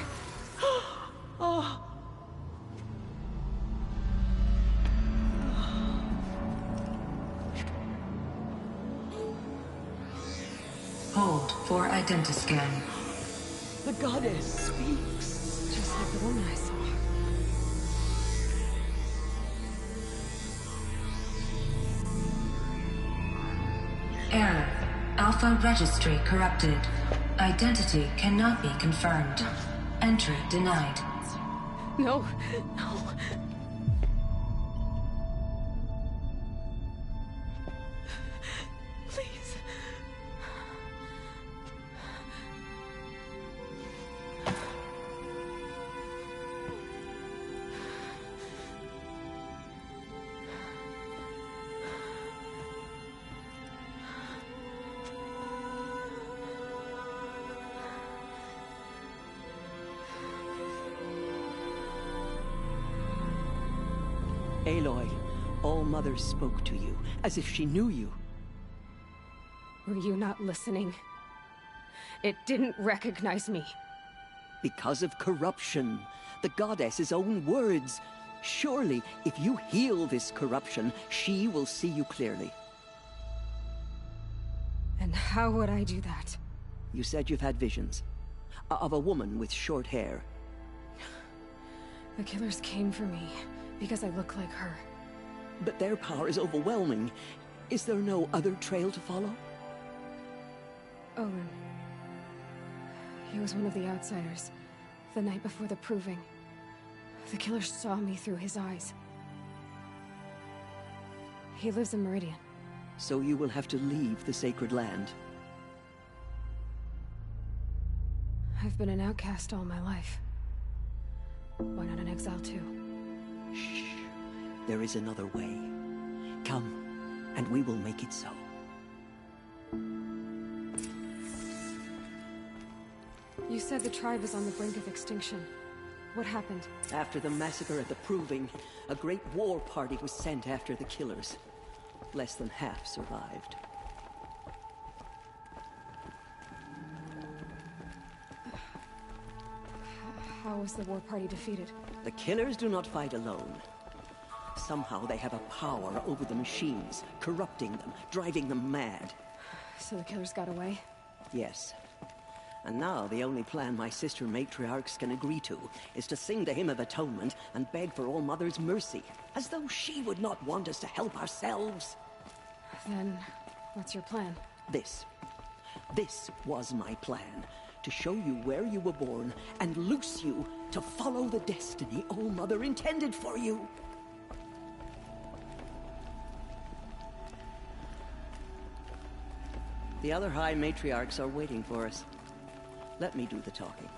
Oh. Hold for identiscan. The goddess speaks. Just like the woman I saw. Error. Alpha registry corrupted. Identity cannot be confirmed. Entry denied. No, no. Please. Aloy, All Mother spoke to you, as if she knew you. Were you not listening? It didn't recognize me. Because of corruption. The goddess's own words. Surely, if you heal this corruption, she will see you clearly. And how would I do that? You said you've had visions. Of a woman with short hair. The killers came for me, because I look like her. But their power is overwhelming. Is there no other trail to follow? Owen. He was one of the outsiders, the night before the Proving. The killers saw me through his eyes. He lives in Meridian. So you will have to leave the sacred land. I've been an outcast all my life. Why not an exile too? Shh. There is another way. Come, and we will make it so. You said the tribe is on the brink of extinction. What happened? After the massacre at the Proving, a great war party was sent after the killers. Less than half survived. How was the war party defeated? The killers do not fight alone. Somehow they have a power over the machines, corrupting them, driving them mad. So the killers got away? Yes. And now the only plan my sister matriarchs can agree to is to sing the Hymn of Atonement and beg for All Mother's mercy, as though she would not want us to help ourselves. Then, what's your plan? This was my plan. To show you where you were born and loose you to follow the destiny All Mother intended for you. The other High Matriarchs are waiting for us. Let me do the talking.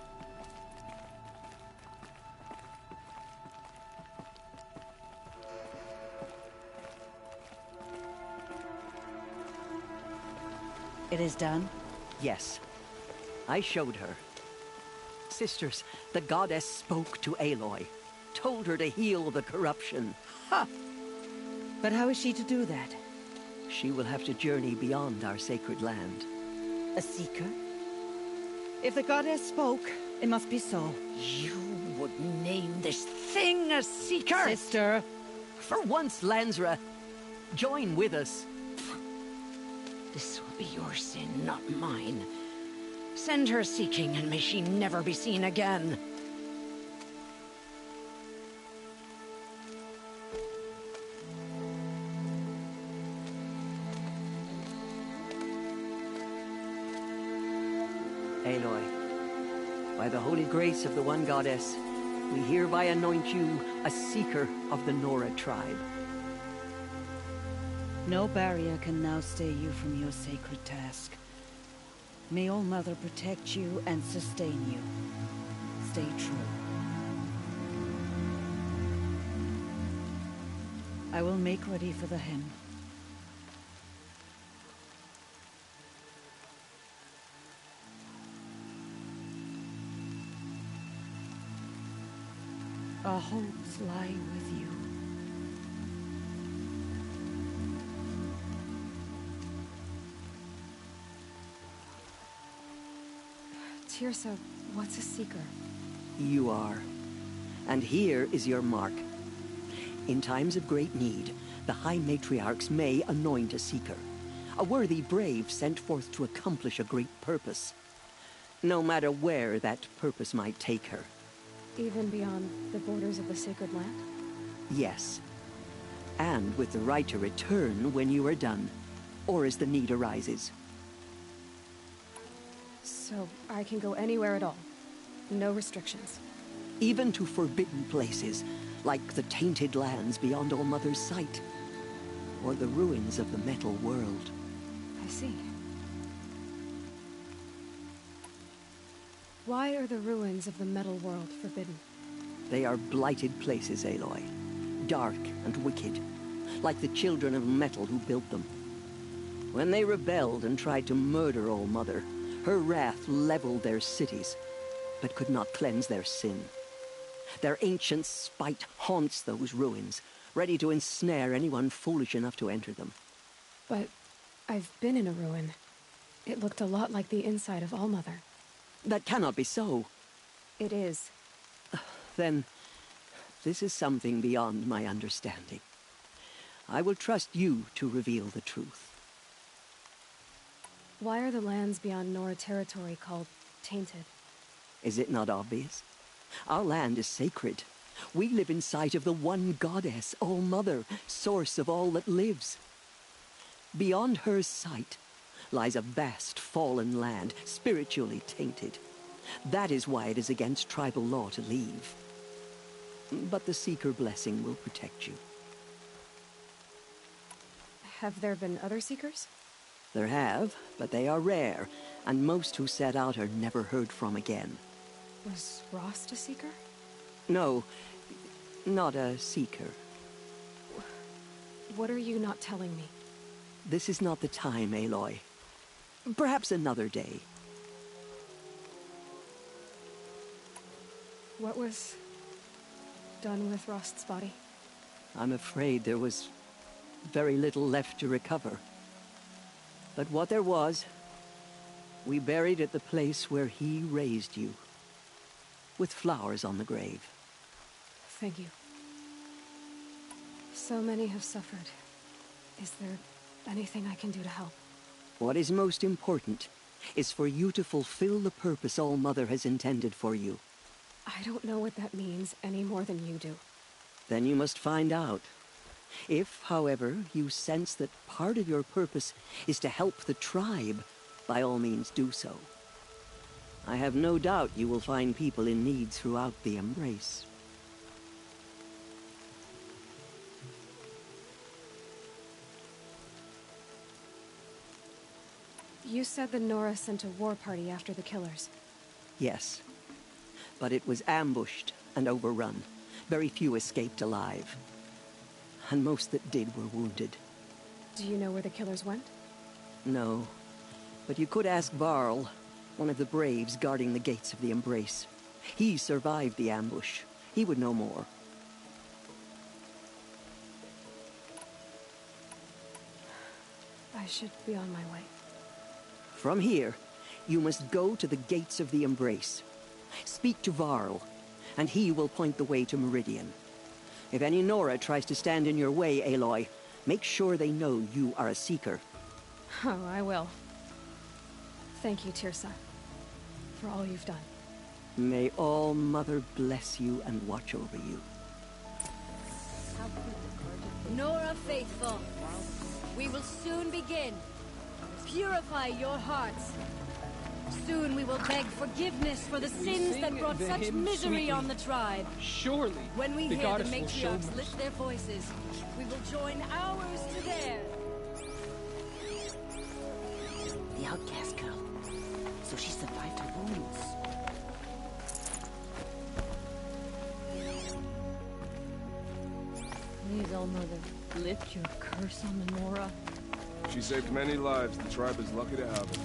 It is done? Yes. I showed her. Sisters, the goddess spoke to Aloy. Told her to heal the corruption. Ha! But how is she to do that? She will have to journey beyond our sacred land. A seeker? If the goddess spoke, it must be so. You would name this thing a seeker? Sister! For once, Lansra, join with us. This will be your sin, not mine. Send her seeking, and may she never be seen again. Aloy, by the holy grace of the one goddess, we hereby anoint you a seeker of the Nora tribe. No barrier can now stay you from your sacred task. May All Mother protect you and sustain you. Stay true. I will make ready for the hymn. Our hopes lie with you. Tirsa, what's a seeker? You are. And here is your mark. In times of great need, the High Matriarchs may anoint a seeker. A worthy brave sent forth to accomplish a great purpose. No matter where that purpose might take her. Even beyond the borders of the sacred land? Yes. And with the right to return when you are done, or as the need arises. So I can go anywhere at all? No restrictions? Even to forbidden places, like the tainted lands beyond All Mother's sight. Or the ruins of the metal world. I see. Why are the ruins of the metal world forbidden? They are blighted places, Aloy. Dark and wicked. Like the children of metal who built them. When they rebelled and tried to murder All Mother, her wrath leveled their cities, but could not cleanse their sin. Their ancient spite haunts those ruins, ready to ensnare anyone foolish enough to enter them. But I've been in a ruin. It looked a lot like the inside of All Mother. That cannot be so. It is. Then, this is something beyond my understanding. I will trust you to reveal the truth. Why are the lands beyond Nora territory called tainted? Is it not obvious? Our land is sacred. We live in sight of the one goddess, All Mother, source of all that lives. Beyond her sight lies a vast fallen land, spiritually tainted. That is why it is against tribal law to leave. But the Seeker blessing will protect you. Have there been other Seekers? There have, but they are rare, and most who set out are never heard from again. Was Rost a Seeker? No, not a Seeker. What are you not telling me? This is not the time, Aloy. Perhaps another day. What was done with Rost's body? I'm afraid there was very little left to recover. But what there was, we buried at the place where he raised you, with flowers on the grave. Thank you. So many have suffered. Is there anything I can do to help? What is most important is for you to fulfill the purpose All Mother has intended for you. I don't know what that means any more than you do. Then you must find out. If, however, you sense that part of your purpose is to help the tribe, by all means do so. I have no doubt you will find people in need throughout the Embrace. You said the Nora sent a war party after the killers. Yes. But it was ambushed and overrun. Very few escaped alive. And most that did were wounded. Do you know where the killers went? No. But you could ask Varl, one of the braves guarding the gates of the Embrace. He survived the ambush. He would know more. I should be on my way. From here, you must go to the gates of the Embrace. Speak to Varl, and he will point the way to Meridian. If any Nora tries to stand in your way, Aloy, make sure they know you are a Seeker. Oh, I will. Thank you, Tirsa, for all you've done. May All Mother bless you and watch over you. Nora Faithful, we will soon begin. Purify your hearts. Soon we will beg forgiveness for the sins that brought such misery on the tribe. Surely, when we the hear the goddess will show matriarchs mercy. lift their voices, we will join ours to theirs. The outcast girl. So she survived her wounds. Please, All Mother, lift your curse on the Nora. She saved many lives. The tribe is lucky to have her.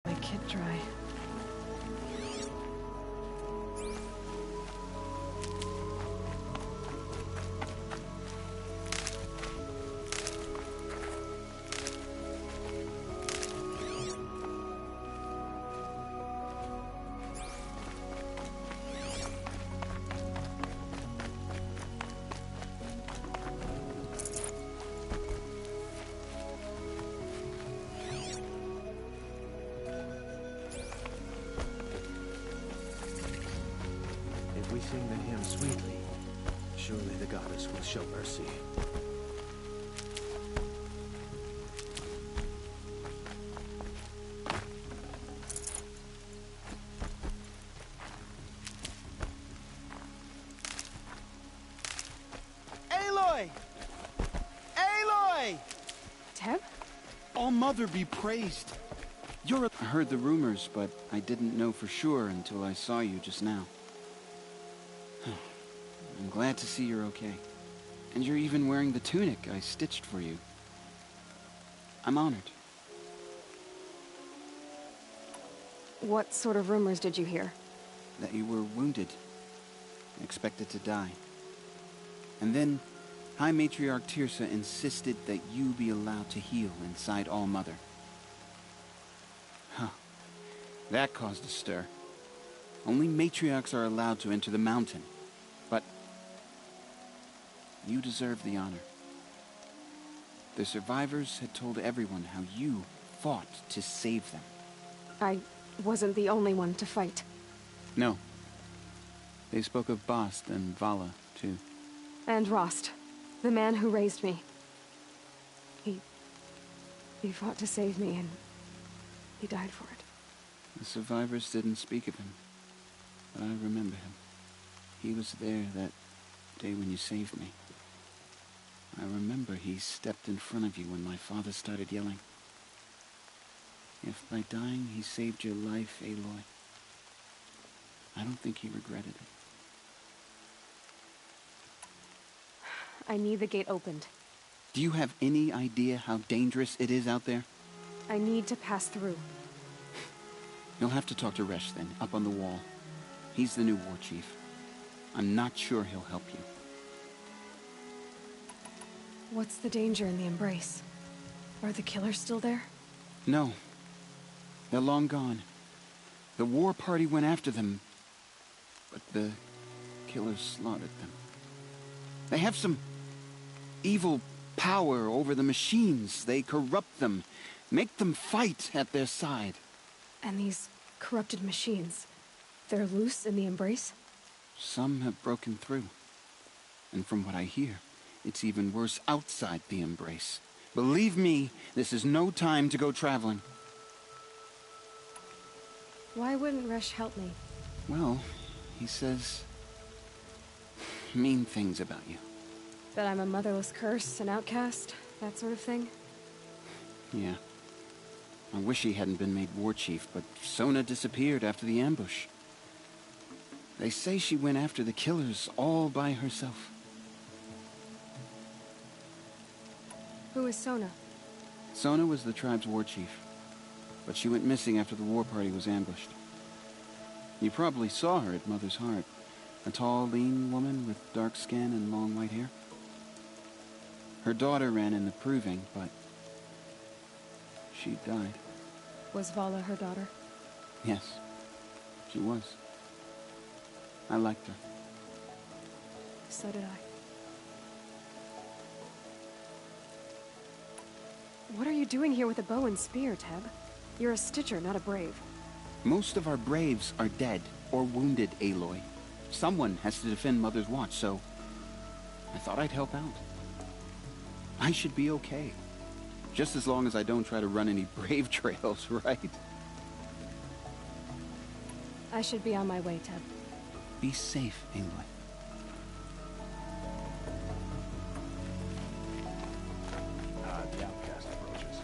My kid dry. If we sing the hymn sweetly, surely the goddess will show mercy. Aloy! Aloy! Teb? All Mother be praised. I heard the rumors, but I didn't know for sure until I saw you just now. I'm glad to see you're okay. And you're even wearing the tunic I stitched for you. I'm honored. What sort of rumors did you hear? That you were wounded. Expected to die. And then, High Matriarch Tirsa insisted that you be allowed to heal inside All Mother. Huh. That caused a stir. Only matriarchs are allowed to enter the mountain. But you deserve the honor. The survivors had told everyone how you fought to save them. I wasn't the only one to fight. No. They spoke of Bast and Vala, too. And Rost, the man who raised me. He fought to save me, and he died for it. The survivors didn't speak of him, but I remember him. He was there that day when you saved me. I remember he stepped in front of you when my father started yelling. If by dying he saved your life, Aloy, I don't think he regretted it. I need the gate opened. Do you have any idea how dangerous it is out there? I need to pass through. You'll have to talk to Resh then, up on the wall. He's the new war chief. I'm not sure he'll help you. What's the danger in the Embrace? Are the killers still there? No. They're long gone. The war party went after them, but the killers slaughtered them. They have some evil power over the machines. They corrupt them, make them fight at their side. And these corrupted machines, they're loose in the Embrace? Some have broken through. And from what I hear, it's even worse outside the Embrace. Believe me, this is no time to go traveling. Why wouldn't Resh help me? Well, He says mean things about you. That I'm a motherless curse, an outcast, that sort of thing? Yeah. I wish he hadn't been made war chief, but Sona disappeared after the ambush. They say she went after the killers all by herself. Who is Sona? Sona was the tribe's war chief, but she went missing after the war party was ambushed. You probably saw her at Mother's Heart. A tall, lean woman with dark skin and long white hair. Her daughter ran in the proving, but she died. Was Vala her daughter? Yes, she was. I liked her. So did I. What are you doing here with a bow and spear, Teb? You're a Stitcher, not a Brave. Most of our Braves are dead or wounded, Aloy. Someone has to defend Mother's Watch, so I thought I'd help out. I should be okay. Just as long as I don't try to run any Brave trails, right? I should be on my way, Teb. Be safe, Aloy. The outcast approaches.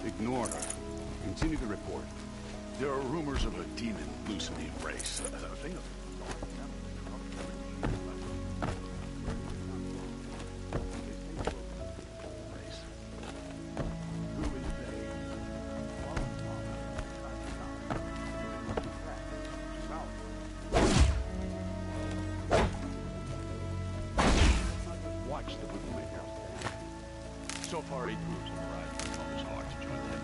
Ignore her. Continue the report. There are rumors of a demon loose in the embrace. A thing of... So far, 8 groups have arrived from Mother's Heart to join the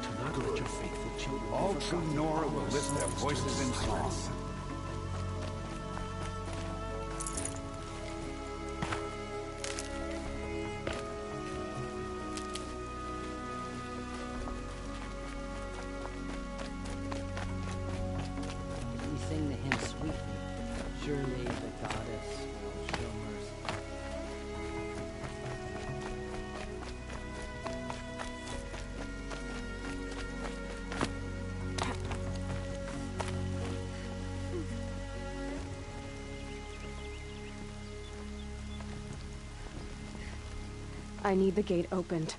Do not let your faithful children... All true Nora will lift their voices in song. We sing the hymn sweetly. Surely the goddess will show mercy. I need the gate opened.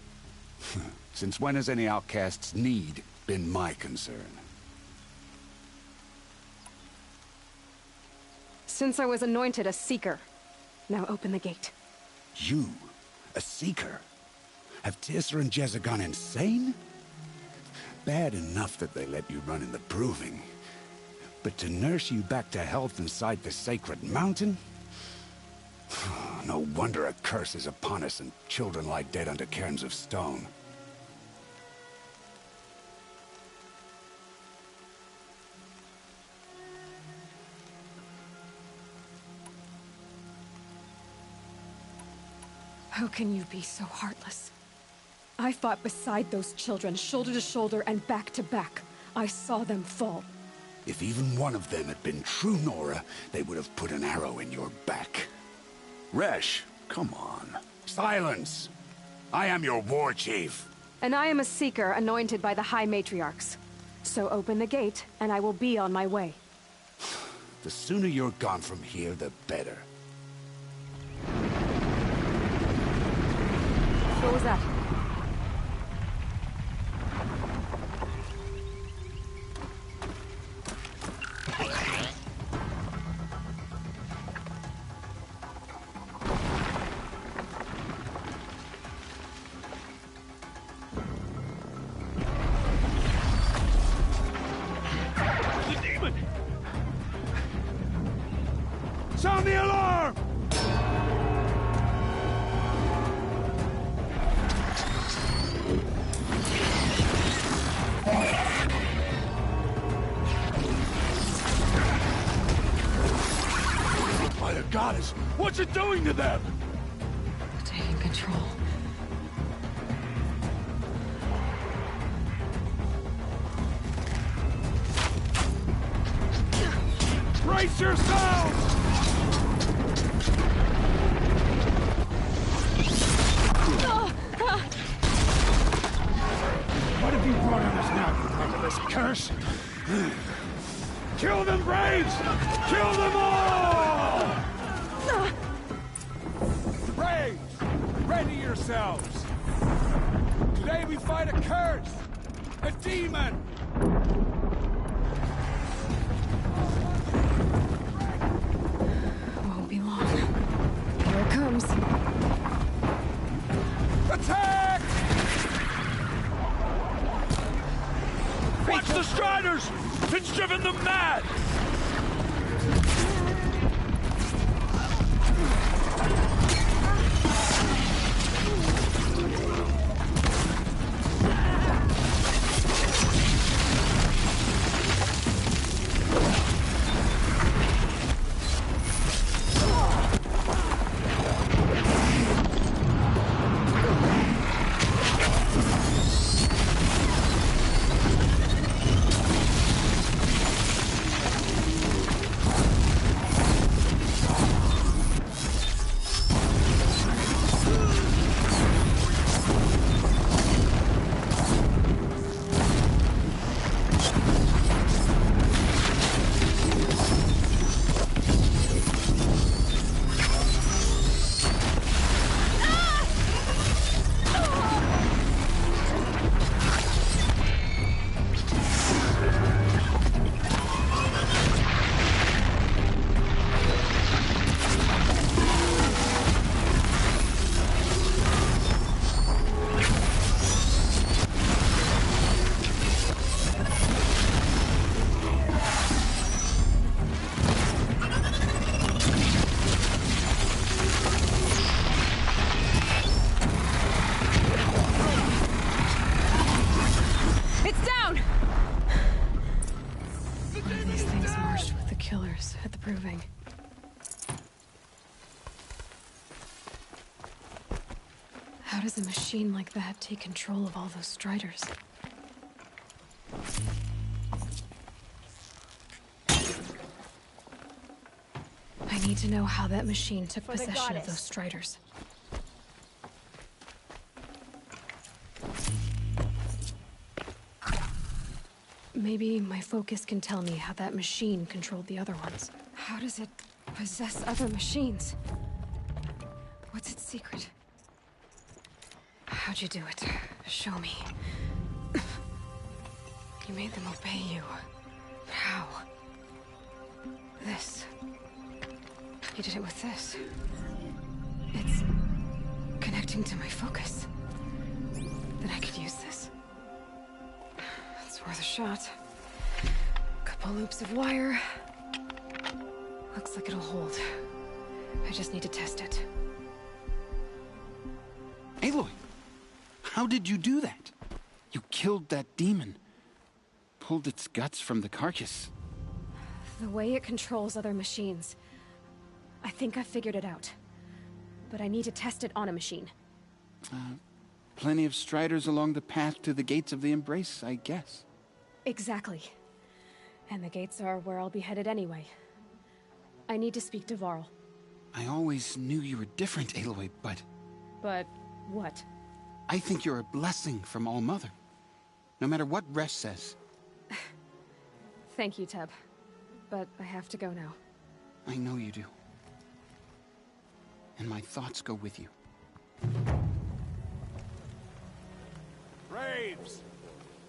Since when has any outcast's need been my concern? Since I was anointed a Seeker. Now open the gate. You? A Seeker? Have Tissa and Jezza gone insane? Bad enough that they let you run in the Proving. But to nurse you back to health inside the Sacred Mountain? No wonder a curse is upon us and children lie dead under cairns of stone. How can you be so heartless? I fought beside those children, shoulder to shoulder and back to back. I saw them fall. If even one of them had been true Nora, they would have put an arrow in your back. Resh, come on. Silence! I am your war chief. And I am a Seeker anointed by the High Matriarchs. So open the gate, and I will be on my way. The sooner you're gone from here, the better. What was that? The demon! Sound the alarm! By the goddess, what's it doing to them? Taking control. Brace yourselves! What have you brought on us now, you motherless curse? Kill them, Braves! Kill them all! Braves, ready yourselves! Today we fight a curse! A demon! Won't be long. Here it comes. Attack! Watch the Striders! It's driven them mad! It's down! One of these things marched with the killers at the Proving. How does a machine like that take control of all those Striders? I need to know how that machine took For the possession of goddess. those Striders. Maybe my focus can tell me how that machine controlled the other ones. How does it possess other machines? What's its secret? How'd you do it? Show me. You made them obey you. How? This. You did it with this. It's connecting to my focus. Then I could use this. It's worth a shot. Couple loops of wire. Looks like it'll hold. I just need to test it. Aloy, how did you do that? You killed that demon. Pulled its guts from the carcass. The way it controls other machines. I think I figured it out. But I need to test it on a machine. Plenty of Striders along the path to the gates of the Embrace, I guess. Exactly. And the gates are where I'll be headed anyway. I need to speak to Varl. I always knew you were different, Aloy, but But what? I think you're a blessing from All-Mother. No matter what Resh says. Thank you, Teb. But I have to go now. I know you do. And my thoughts go with you. Braves!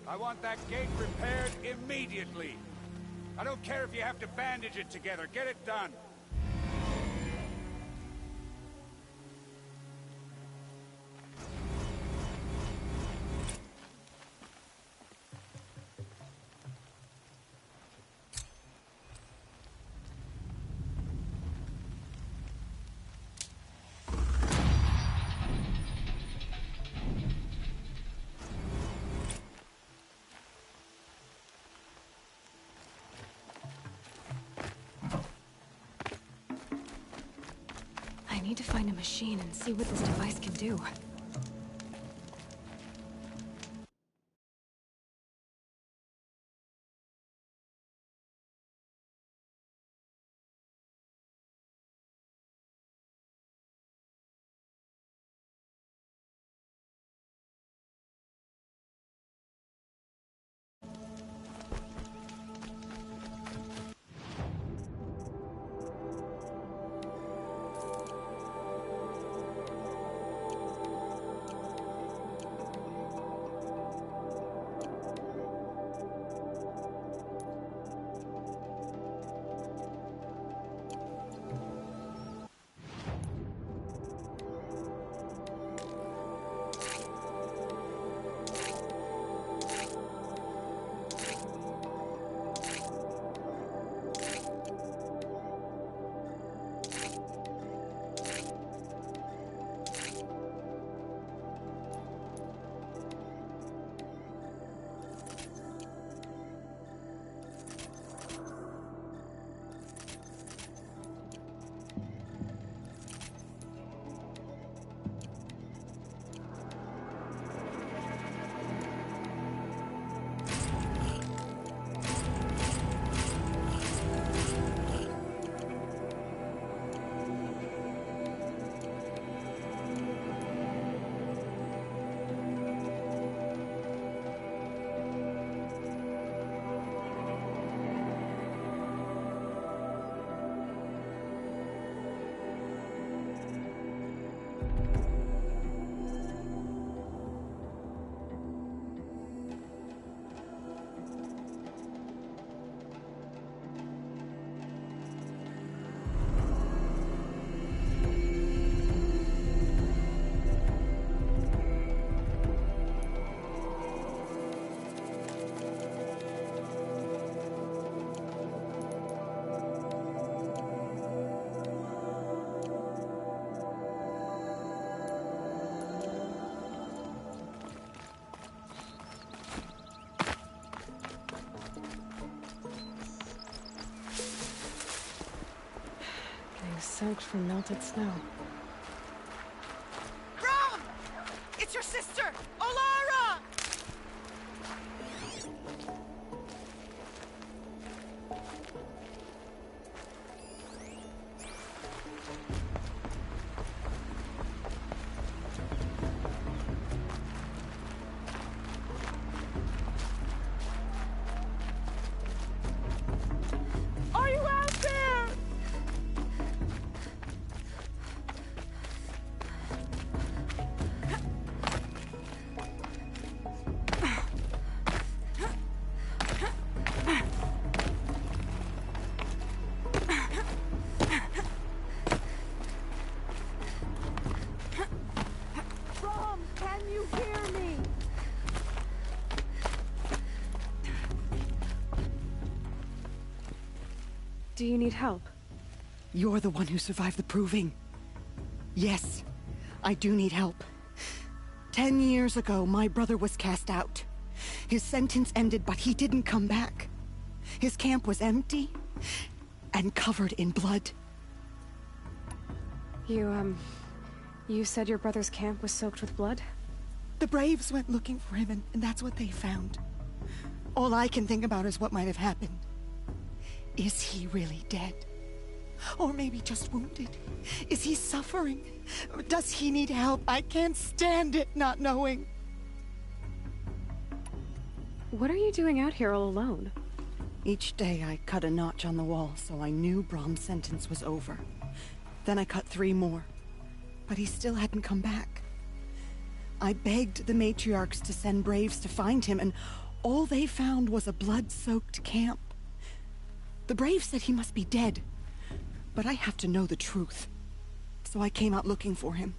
I want that gate repaired immediately. I don't care if you have to bandage it together. Get it done. I need to find a machine and see what this device can do. soaked from melted snow. Brom! It's your sister, Olara! Are you out there? Brom, can you hear me? Do you need help? You're the one who survived the proving. Yes, I do need help. 10 years ago, my brother was cast out. His sentence ended, but he didn't come back. His camp was empty and covered in blood. You said your brother's camp was soaked with blood? The Braves went looking for him, and that's what they found. All I can think about is what might have happened. Is he really dead? Or maybe just wounded? Is he suffering? Or does he need help? I can't stand it not knowing. What are you doing out here all alone? Each day I cut a notch on the wall so I knew Brom's sentence was over. Then I cut 3 more. But he still hadn't come back. I begged the matriarchs to send Braves to find him, and all they found was a blood-soaked camp. The Braves said he must be dead, but I have to know the truth. So I came out looking for him.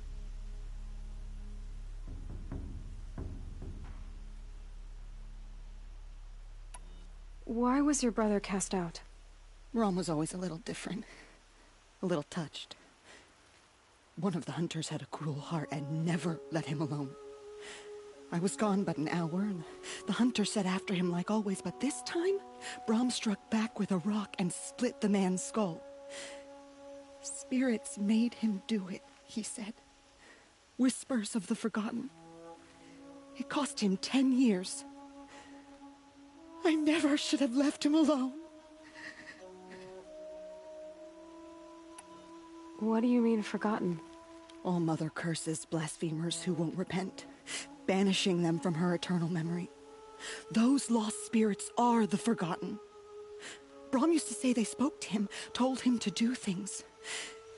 Why was your brother cast out? Rom was always a little different. A little touched. One of the hunters had a cruel heart and never let him alone. I was gone but an hour, and the hunter set after him like always, but this time, Brom struck back with a rock and split the man's skull. Spirits made him do it, he said. Whispers of the forgotten. It cost him 10 years. I never should have left him alone. What do you mean, forgotten? All Mother curses blasphemers who won't repent, banishing them from her eternal memory. Those lost spirits are the forgotten. Brom used to say they spoke to him, told him to do things.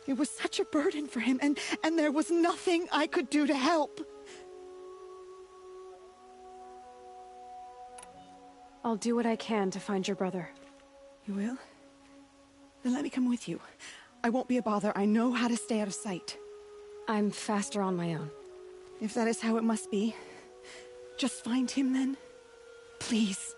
It was such a burden for him, and there was nothing I could do to help. I'll do what I can to find your brother. You will? Then let me come with you. I won't be a bother. I know how to stay out of sight. I'm faster on my own. If that is how it must be, just find him then. Please.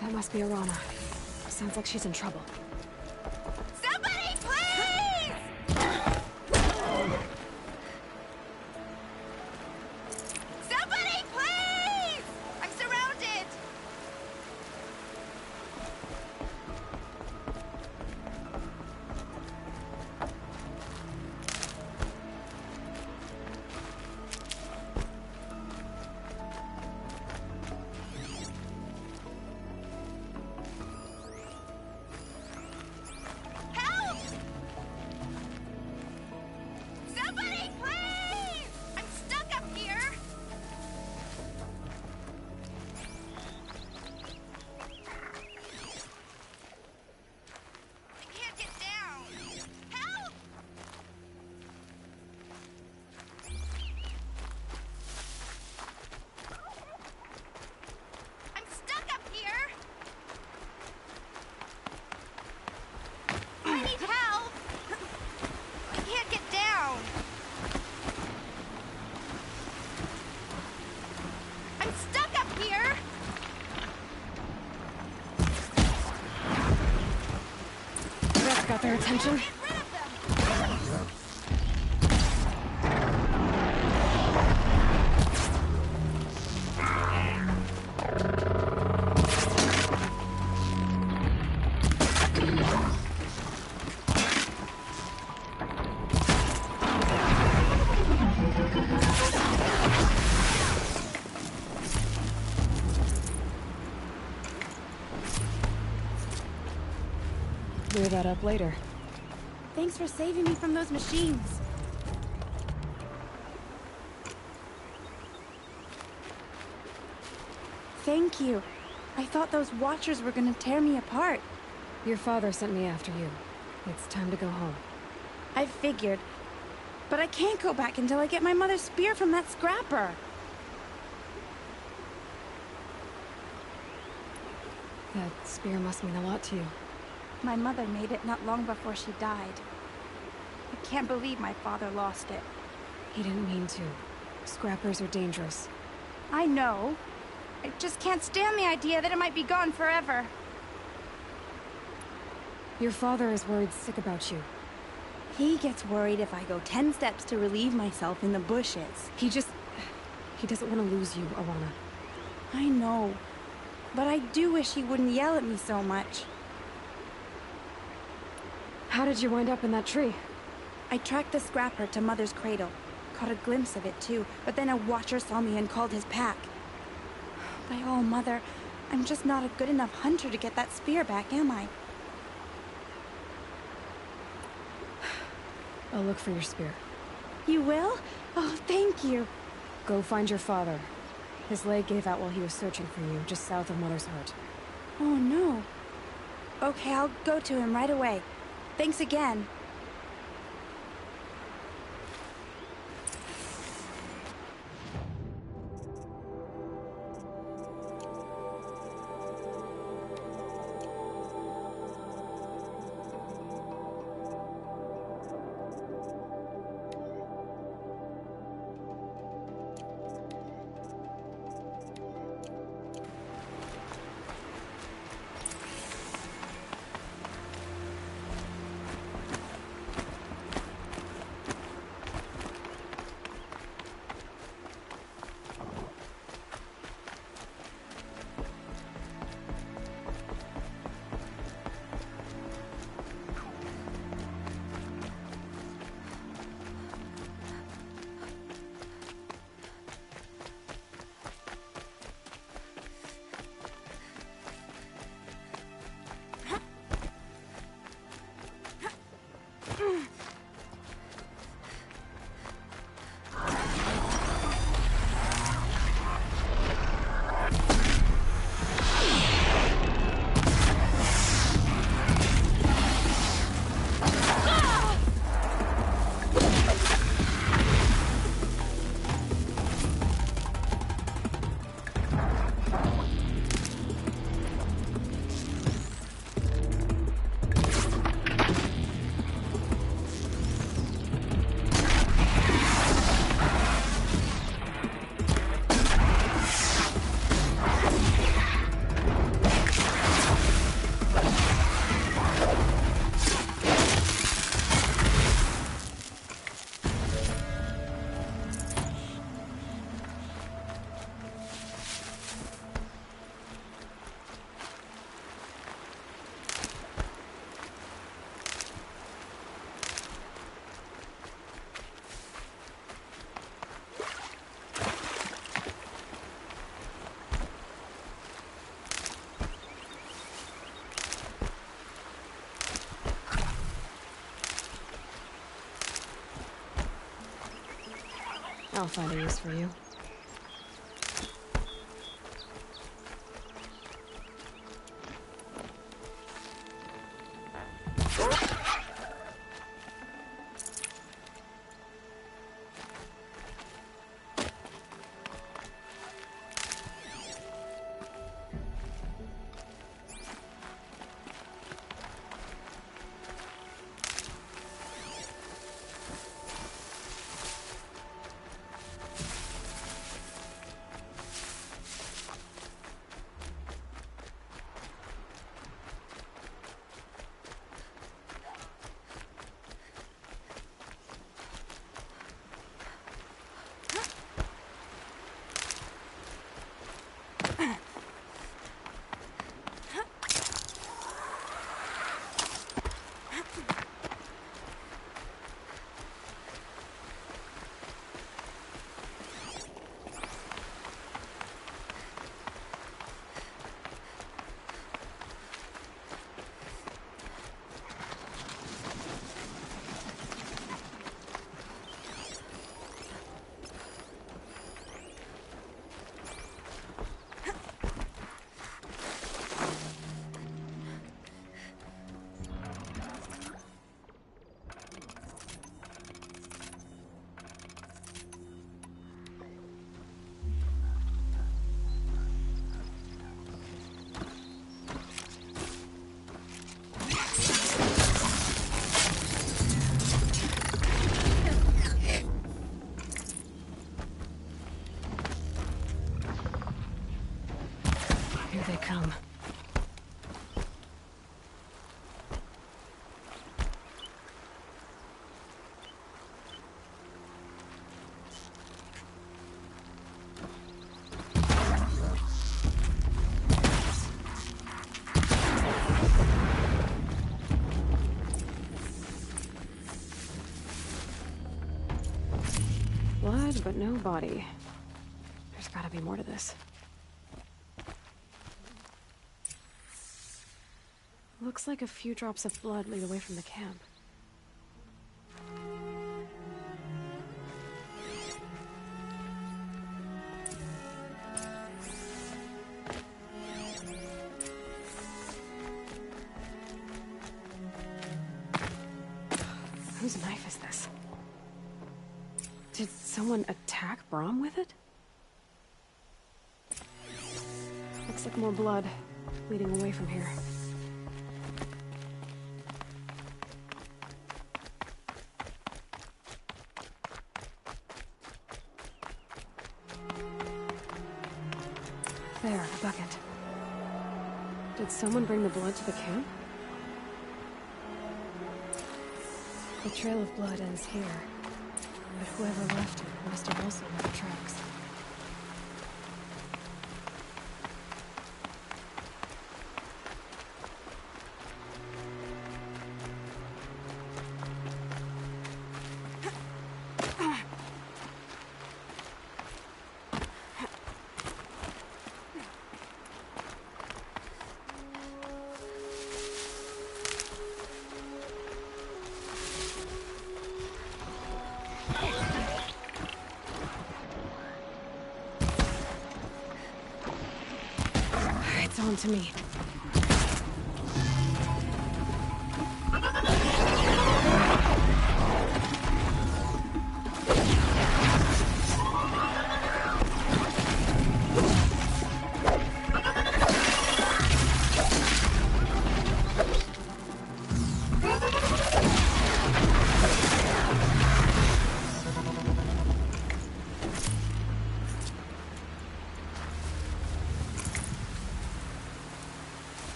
That must be Arana. Sounds like she's in trouble. Somebody, please! Somebody, please! I'm surrounded! got their attention. Clear that up later. Thanks for saving me from those machines. Thank you. I thought those Watchers were gonna tear me apart. Your father sent me after you. It's time to go home. I figured. But I can't go back until I get my mother's spear from that scrapper. That spear must mean a lot to you. My mother made it not long before she died. I can't believe my father lost it. He didn't mean to. Scrappers are dangerous. I know. I just can't stand the idea that it might be gone forever. Your father is worried sick about you. He gets worried if I go 10 steps to relieve myself in the bushes. He doesn't want to lose you, Alana. I know. But I do wish he wouldn't yell at me so much. How did you wind up in that tree? I tracked the scrapper to Mother's cradle. Caught a glimpse of it too, but then a Watcher saw me and called his pack. By all, Mother, I'm just not a good enough hunter to get that spear back, am I? I'll look for your spear. You will? Oh, thank you. Go find your father. His leg gave out while he was searching for you, just south of Mother's Heart. Oh, no. Okay, I'll go to him right away. Thanks again. I'll find a use for you. but no body. There's gotta be more to this. Looks like a few drops of blood lead away from the camp. Whose knife is this? Did someone attack Brahm with it? Looks like more blood leading away from here. There, a bucket. Did someone bring the blood to the camp? The trail of blood ends here, but whoever left it must have also left tracks. It's on to me.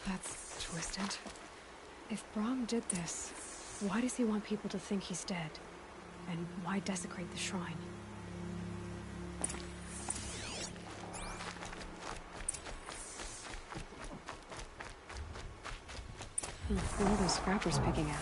That's twisted. If Brahm did this, why does he want people to think he's dead? And why desecrate the shrine? What are those scrappers picking at?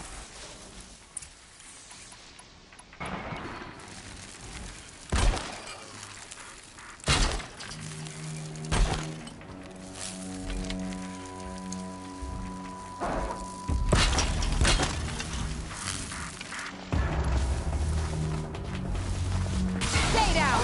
Stay down!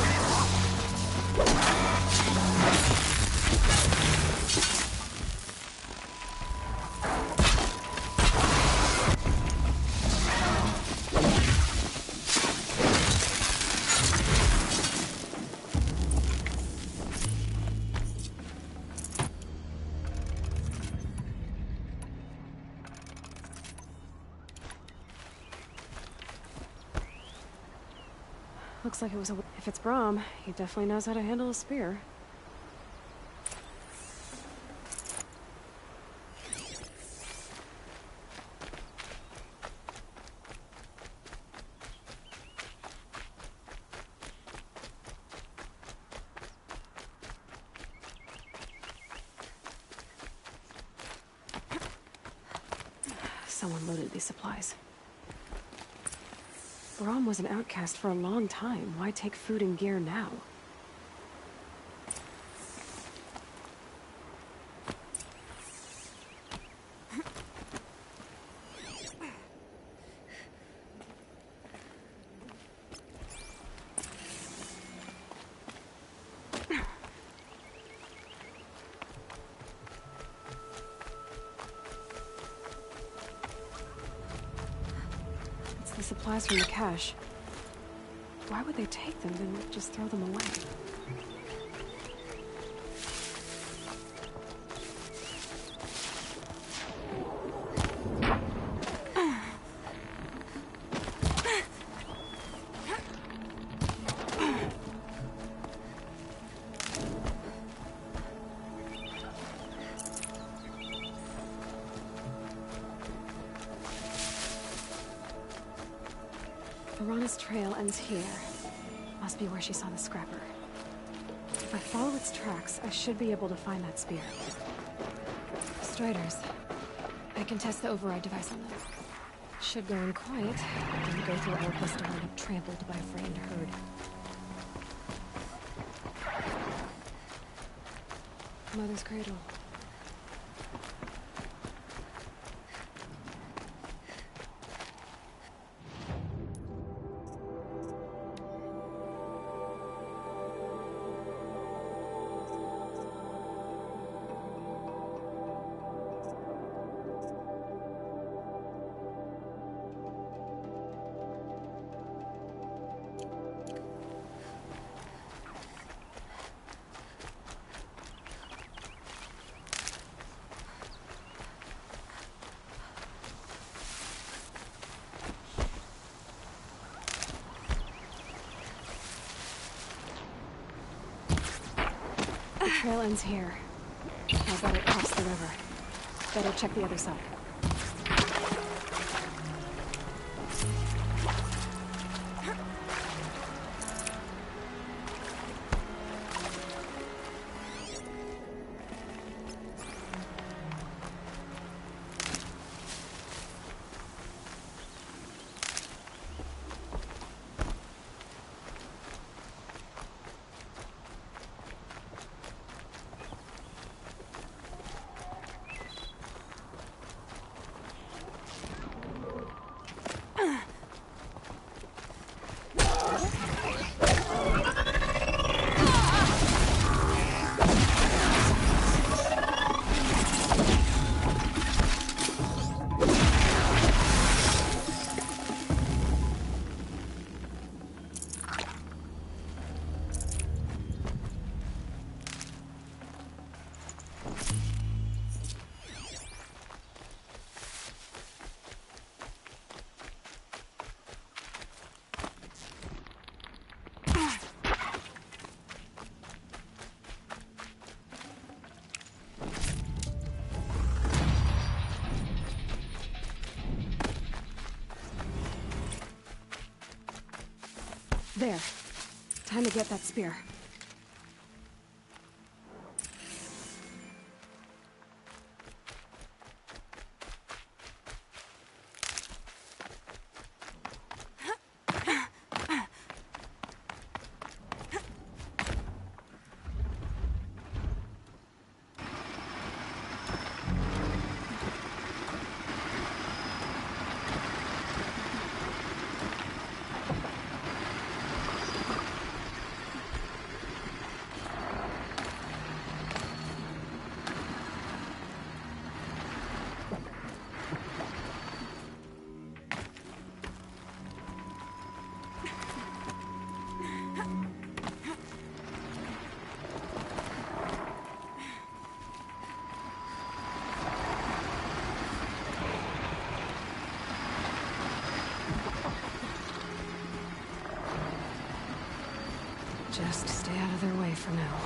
Looks like it was a... If it's Brahm, he definitely knows how to handle a spear. Someone loaded these supplies. Brahm was an outcast for a long time. Why take food and gear now? The supplies from the cache. Why would they take them and just throw them away? Arana's trail ends here. Must be where she saw the scrapper. If I follow its tracks, I should be able to find that spear. Striders. I can test the override device on them. Should go in quiet, and go through Outpost to wind up trampled by a frightened herd. Mother's cradle. The trail ends here. I bet it crossed the river. Better check the other side. There. Time to get that spear. Just stay out of their way for now.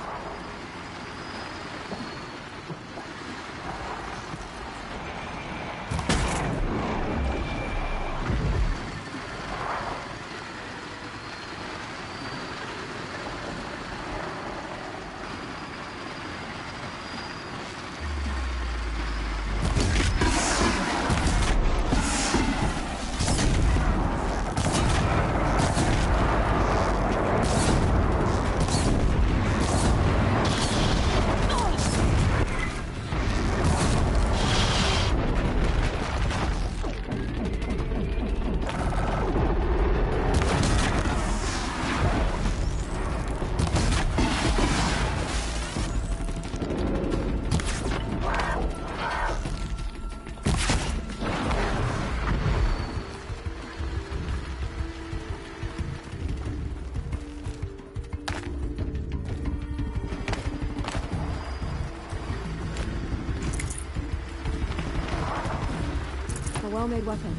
Well-made weapon.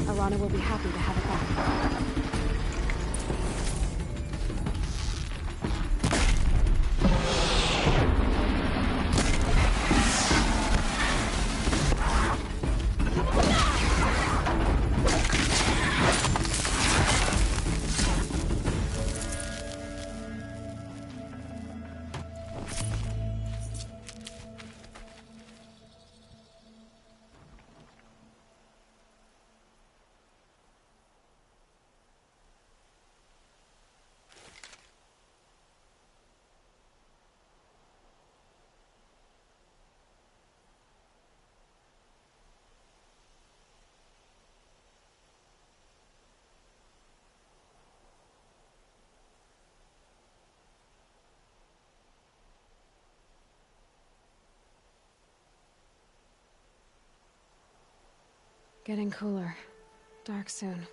Arana will be happy to have it back. Getting cooler. Dark soon.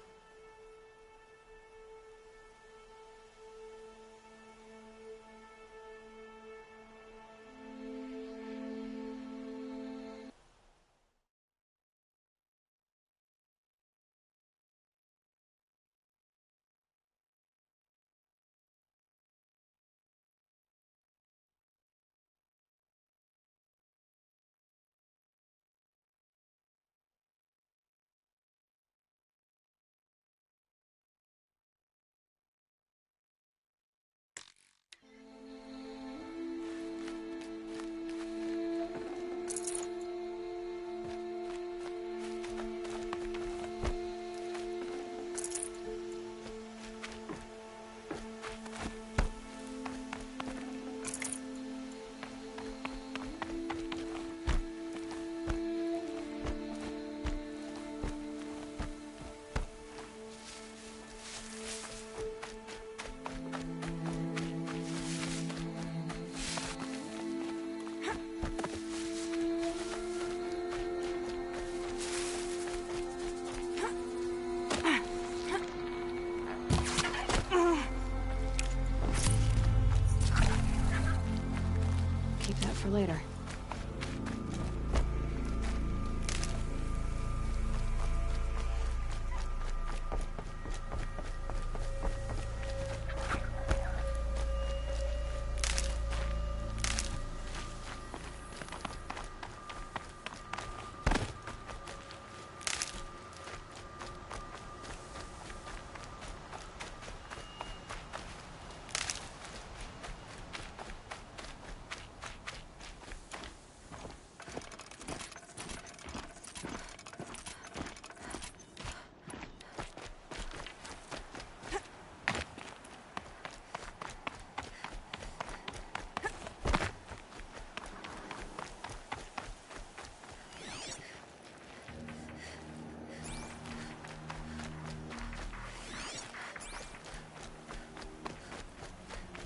Keep that for later.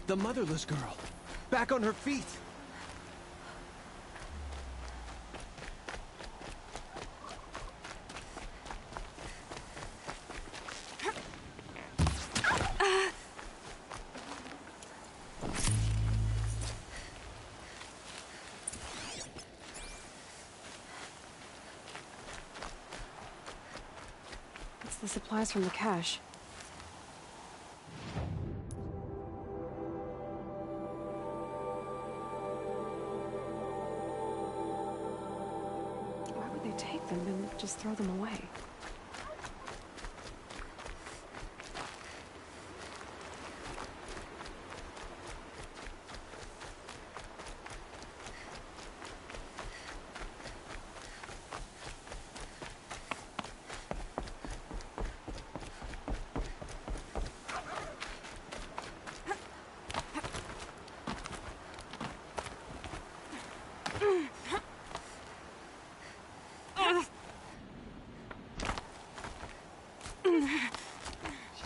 The motherless girl. Back on her feet. It's the supplies from the cache. Take them and just throw them away.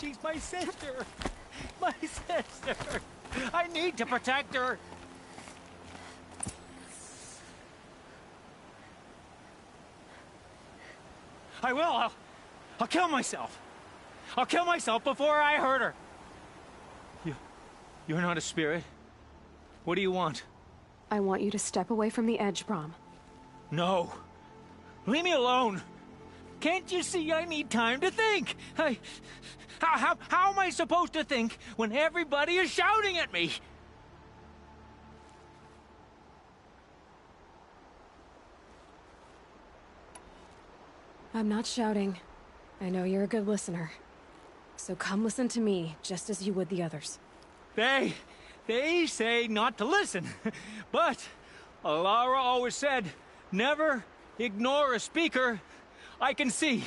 She's my sister! My sister! I need to protect her! I will! I'll kill myself! I'll kill myself before I hurt her! You're not a spirit. What do you want? I want you to step away from the edge, Brom. No! Leave me alone! Can't you see I need time to think? How am I supposed to think when everybody is shouting at me? I'm not shouting. I know you're a good listener. So come listen to me, just as you would the others. They say not to listen. But Alara always said, never ignore a speaker I can see.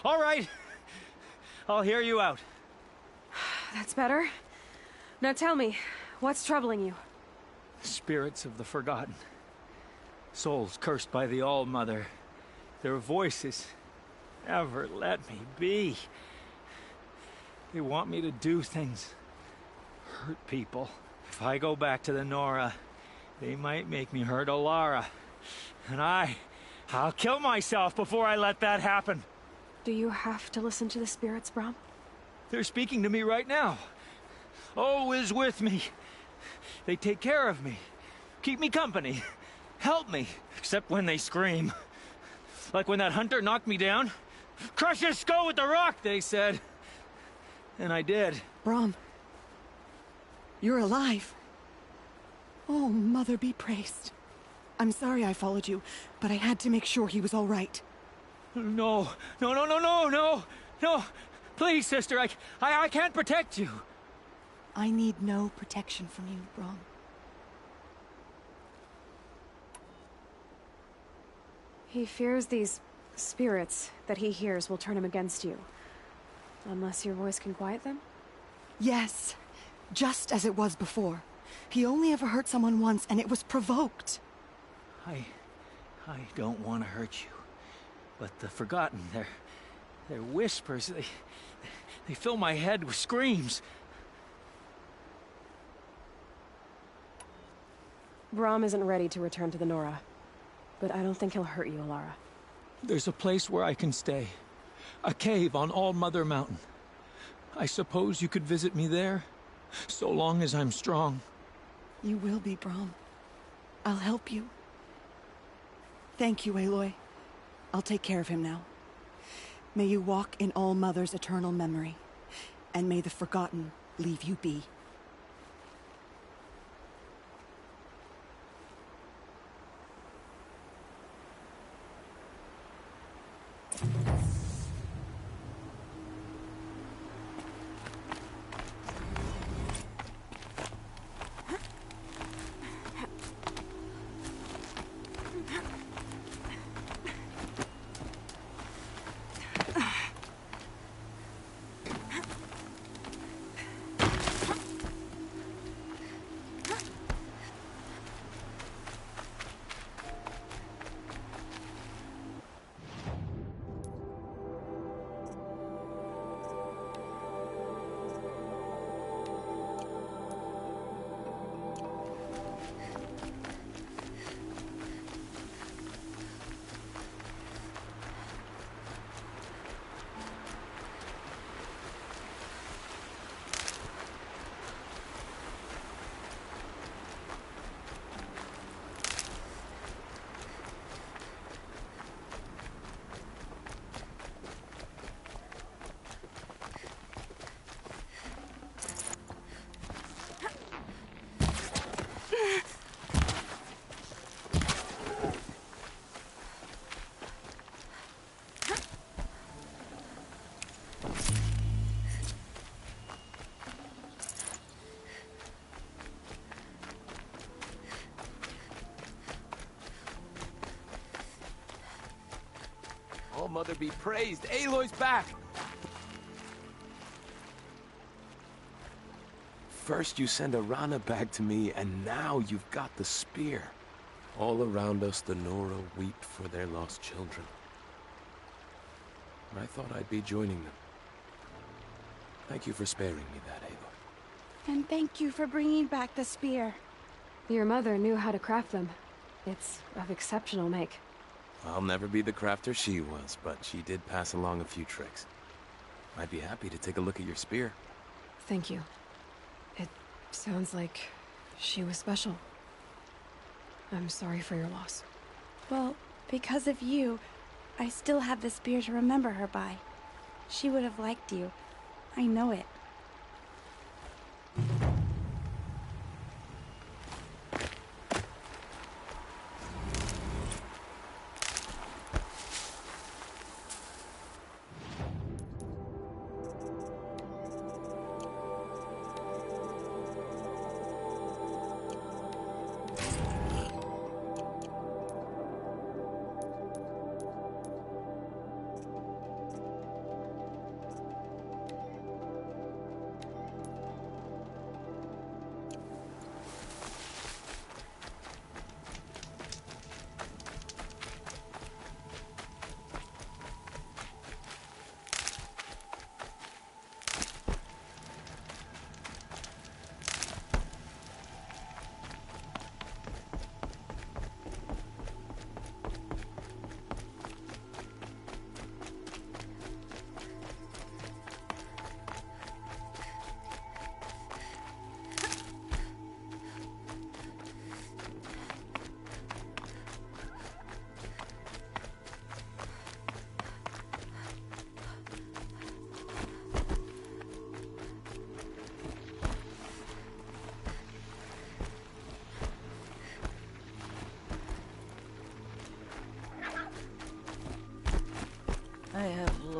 All right. I'll hear you out. That's better. Now tell me, what's troubling you? Spirits of the forgotten. Souls cursed by the All-Mother. Their voices never let me be. They want me to do things. Hurt people. If I go back to the Nora, they might make me hurt Alara. And I I'll kill myself before I let that happen. Do you have to listen to the spirits, Brom? They're speaking to me right now. Oh is with me. They take care of me, keep me company, help me, except when they scream. Like when that hunter knocked me down. Crush his skull with the rock, they said. And I did. Brom, you're alive. Oh, Mother be praised. I'm sorry I followed you, but I had to make sure he was all right. No, no, no, no, no, no, no. Please, sister, I can't protect you. I need no protection from you, Brom. He fears these spirits that he hears will turn him against you. Unless your voice can quiet them? Yes, just as it was before. He only ever hurt someone once, and it was provoked. I don't want to hurt you. But the Forgotten, their whispers, they fill my head with screams. Brom isn't ready to return to the Nora. But I don't think he'll hurt you, Alara. There's a place where I can stay. A cave on All Mother Mountain. I suppose you could visit me there, so long as I'm strong. You will be, Brom. I'll help you. Thank you, Aloy. I'll take care of him now. May you walk in All Mother's eternal memory, and may the Forgotten leave you be. All Mother be praised. Aloy's back! First you send Arana back to me, and now you've got the spear. All around us the Nora weep for their lost children. I thought I'd be joining them. Thank you for sparing me that, Aloy. And thank you for bringing back the spear. Your mother knew how to craft them. It's of exceptional make. I'll never be the crafter she was, but she did pass along a few tricks. I'd be happy to take a look at your spear. Thank you. It sounds like she was special. I'm sorry for your loss. Well, because of you, I still have the spear to remember her by. She would have liked you. I know it.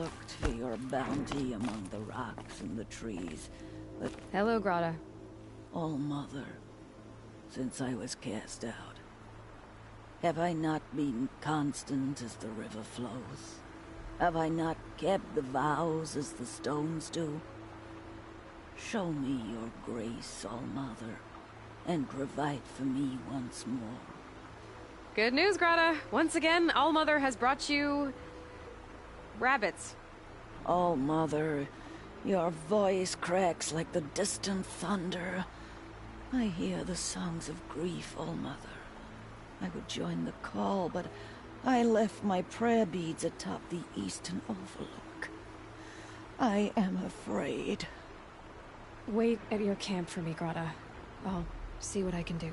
looked for your bounty among the rocks and the trees, but... Hello, Grata. All Mother, since I was cast out, have I not been constant as the river flows? Have I not kept the vows as the stones do? Show me your grace, All Mother, and provide for me once more. Good news, Grata. Once again, All Mother has brought you... rabbits. All Mother, your voice cracks like the distant thunder. I hear the songs of grief, All Mother. I would join the call, but I left my prayer beads atop the eastern overlook. I am afraid. Wait at your camp for me, Grata. I'll see what I can do.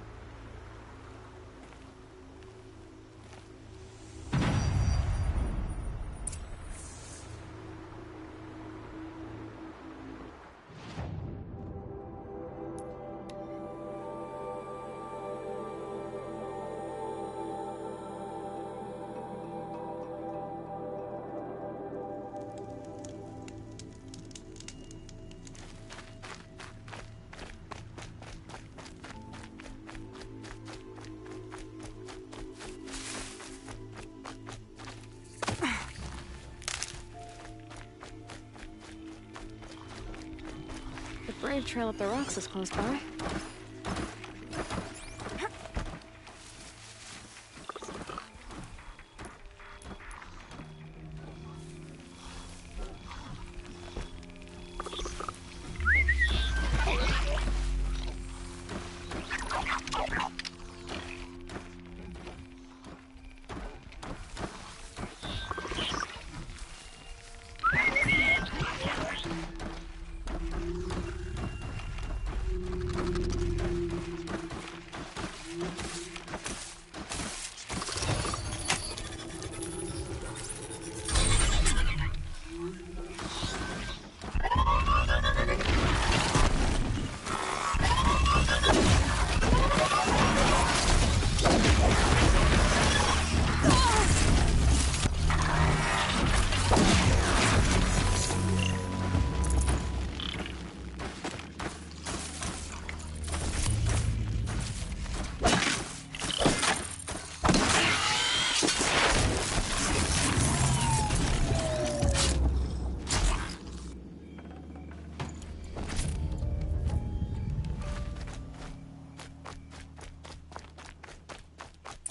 The brave trail up the rocks is close by.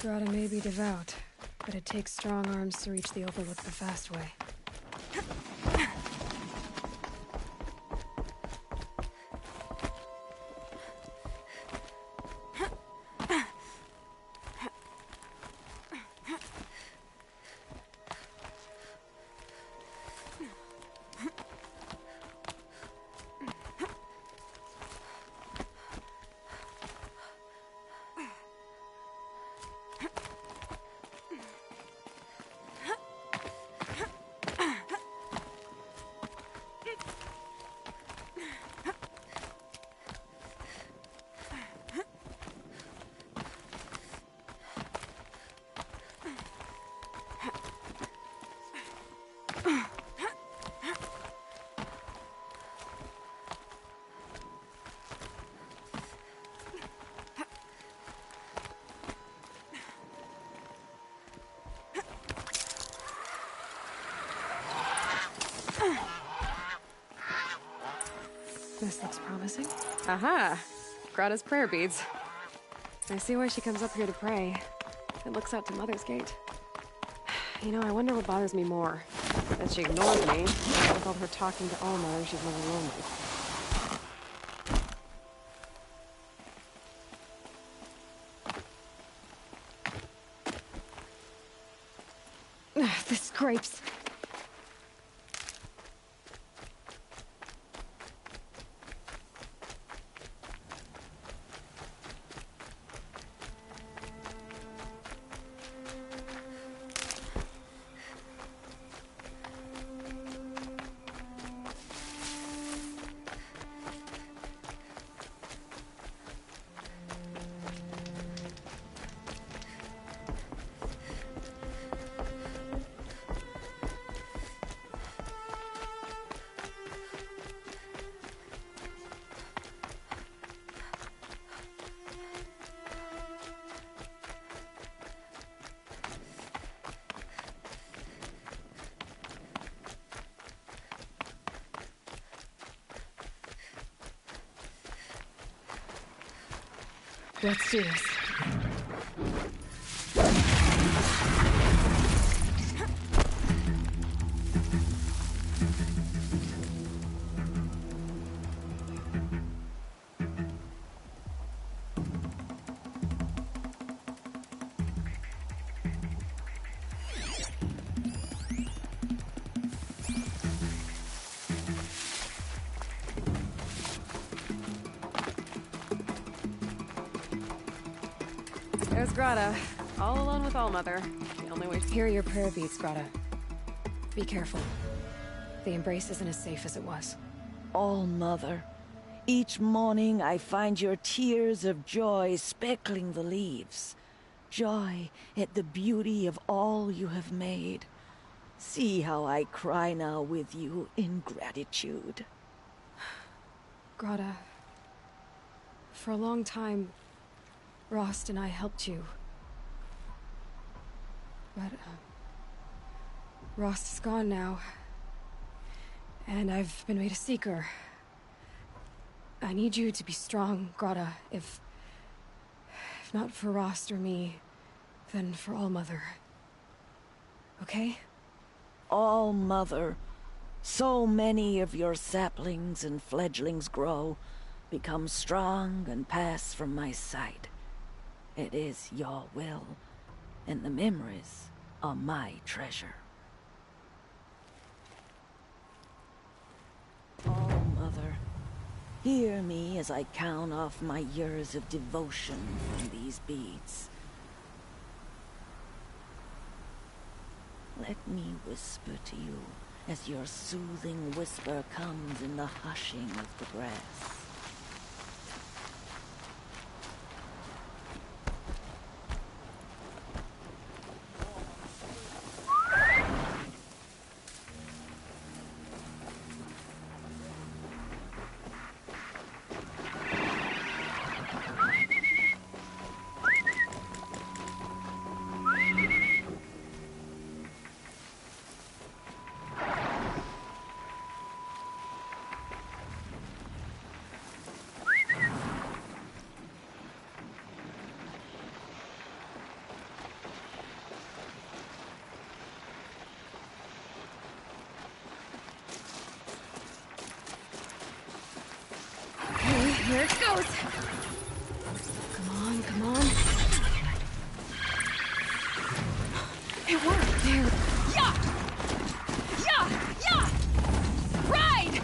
Grata may be devout, but it takes strong arms to reach the Overlook the fast way. This looks promising. Aha! Grata's prayer beads. I see why she comes up here to pray. It looks out to Mother's Gate. You know, I wonder what bothers me more. That she ignored me, or with all her talking to All Mother, she's never lonely. Ugh, this scrapes. Let's do this. There's Grata, all alone with Allmother. The only way to hear your prayer beats, Grata. Be careful. The embrace isn't as safe as it was. All-Mother, each morning I find your tears of joy speckling the leaves. Joy at the beauty of all you have made. See how I cry now with you in gratitude. Grata, for a long time, Rost and I helped you. But, Rost is gone now. And I've been made a seeker. I need you to be strong, Grata. If not for Rost or me, then for All-Mother. Okay? All-Mother, so many of your saplings and fledglings grow, become strong and pass from my sight. It is your will, and the memories are my treasure. Oh, Mother, hear me as I count off my years of devotion from these beads. Let me whisper to you as your soothing whisper comes in the hushing of the grass. Here it goes. Come on, come on. It worked. There. Yeah! Yeah! Yeah! Ride!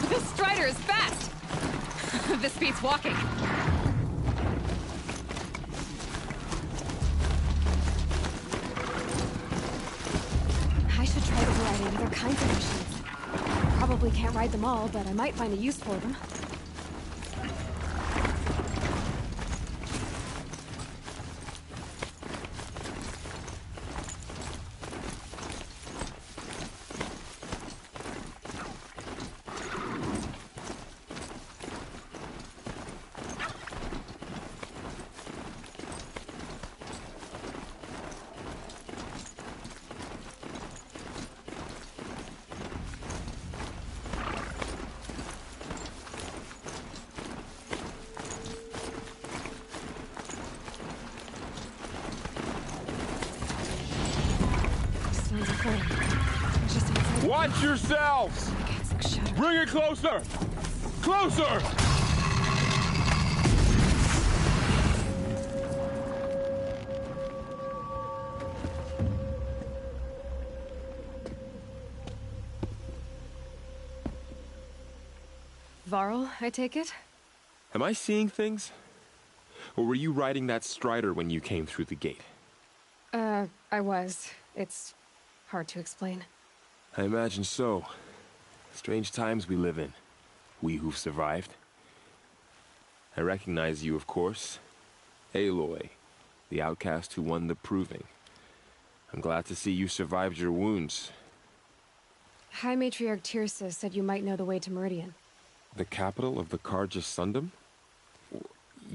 This strider is fast. This beats walking. I should try overriding other kinds of machines. Probably can't ride them all, but I might find a use for them. Watch yourselves! Bring it closer! Closer! Varl, I take it? Am I seeing things? Or were you riding that strider when you came through the gate? I was. It's hard to explain. I imagine so. Strange times we live in. We who've survived. I recognize you, of course. Aloy, the outcast who won the proving. I'm glad to see you survived your wounds. High Matriarch Tirsa said you might know the way to Meridian. The capital of the Carja Sundom?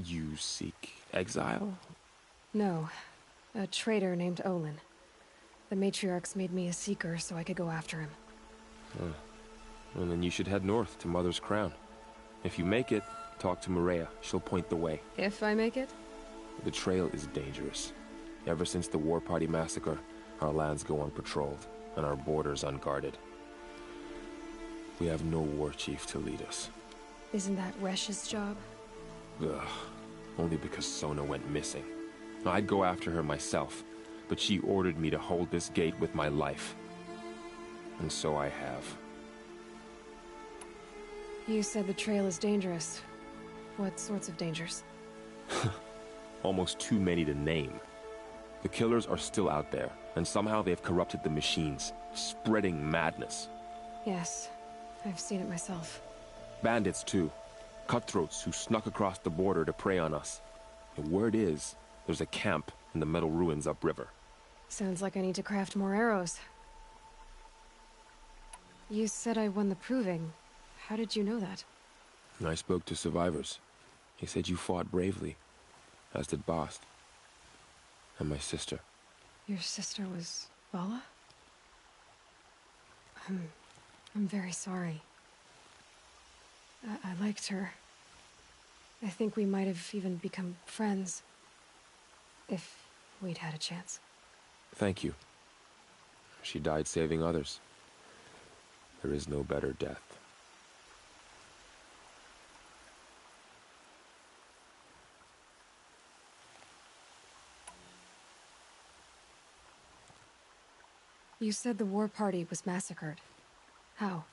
You seek exile? No. A traitor named Olin. The Matriarchs made me a seeker so I could go after him. Well, then you should head north to Mother's Crown. If you make it, Talk to Maria. She'll point the way. If I make it? The trail is dangerous. Ever since the War Party massacre, our lands go unpatrolled, and our borders unguarded. We have no war chief to lead us. Isn't that Resh's job? Ugh. Only because Sona went missing. I'd go after her myself, but she ordered me to hold this gate with my life. And so I have. You said the trail is dangerous. What sorts of dangers? Almost too many to name. The killers are still out there, and somehow they've corrupted the machines, spreading madness. Yes, I've seen it myself. Bandits, too. Cutthroats who snuck across the border to prey on us. The word is, there's a camp in the metal ruins upriver. Sounds like I need to craft more arrows. You said I won the proving. How did you know that? I spoke to survivors. He said you fought bravely, as did Bast. And my sister. Your sister was Vala? I'm very sorry. I liked her. I think we might have even become friends. If we'd had a chance. Thank you. She died saving others. There is no better death. You said the war party was massacred. How?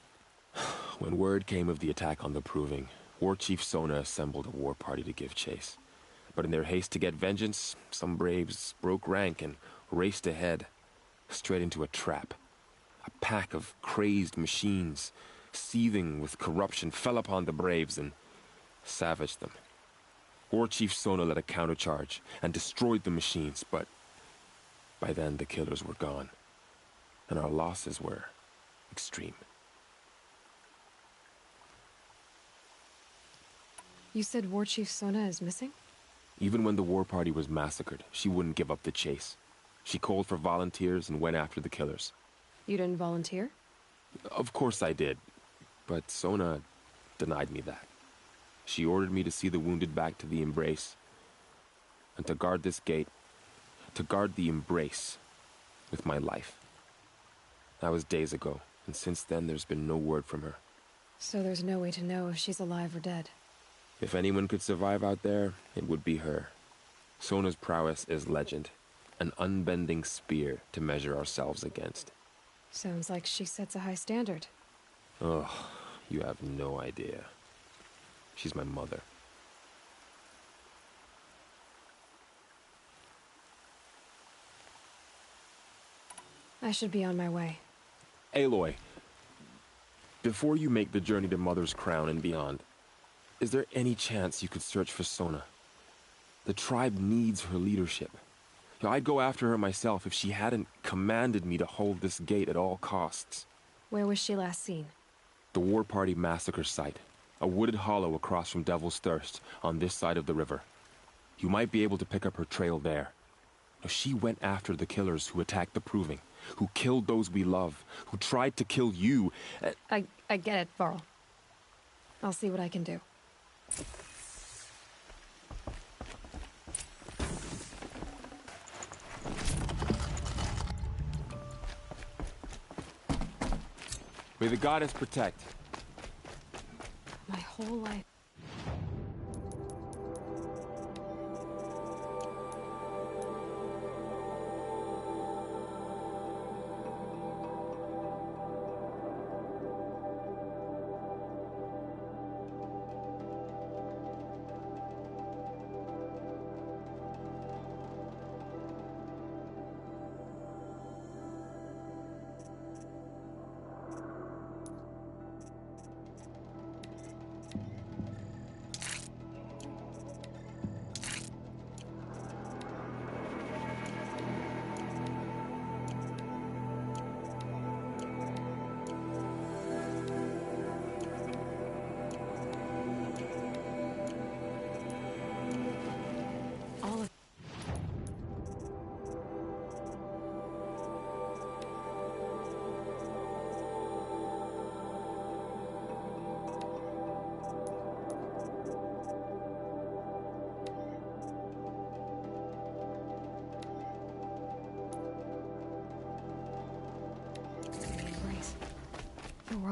When word came of the attack on the Proving, War Chief Sona assembled a war party to give chase. But in their haste to get vengeance, some braves broke rank and raced ahead, straight into a trap. A pack of crazed machines, seething with corruption, fell upon the braves and savaged them. War Chief Sona led a countercharge and destroyed the machines, but by then the killers were gone, and our losses were extreme. You said War Chief Sona is missing? Even when the war party was massacred, she wouldn't give up the chase. She called for volunteers and went after the killers. You didn't volunteer? Of course I did, but Sona denied me that. She ordered me to see the wounded back to the Embrace, and to guard this gate, to guard the Embrace with my life. That was days ago, and since then there's been no word from her. So there's no way to know if she's alive or dead. If anyone could survive out there, it would be her. Sona's prowess is legend, an unbending spear to measure ourselves against. Sounds like she sets a high standard. Oh, you have no idea. She's my mother. I should be on my way. Aloy, before you make the journey to Mother's Crown and beyond, is there any chance you could search for Sona? The tribe needs her leadership. I'd go after her myself if she hadn't commanded me to hold this gate at all costs. Where was she last seen? The War Party massacre site. A wooded hollow across from Devil's Thirst, on this side of the river. You might be able to pick up her trail there. She went after the killers who attacked the Proving, who killed those we love, who tried to kill you. I get it, Varl. I'll see what I can do. May the goddess protect. My whole life.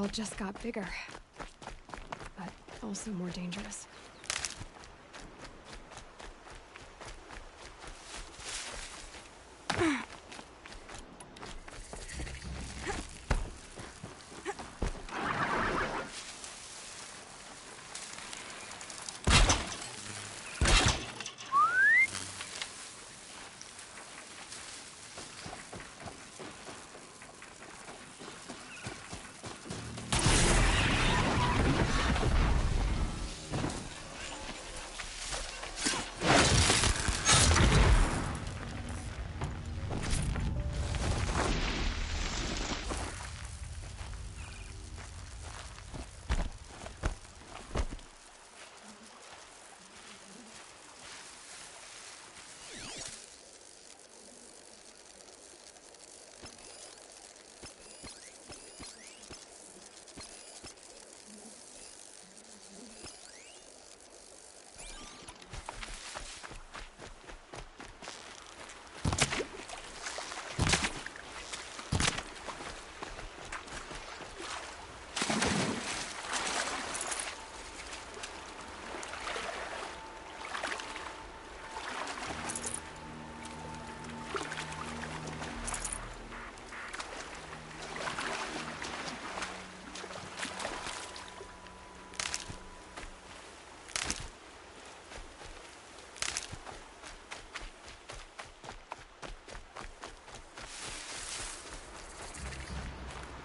world just got bigger, but also more dangerous.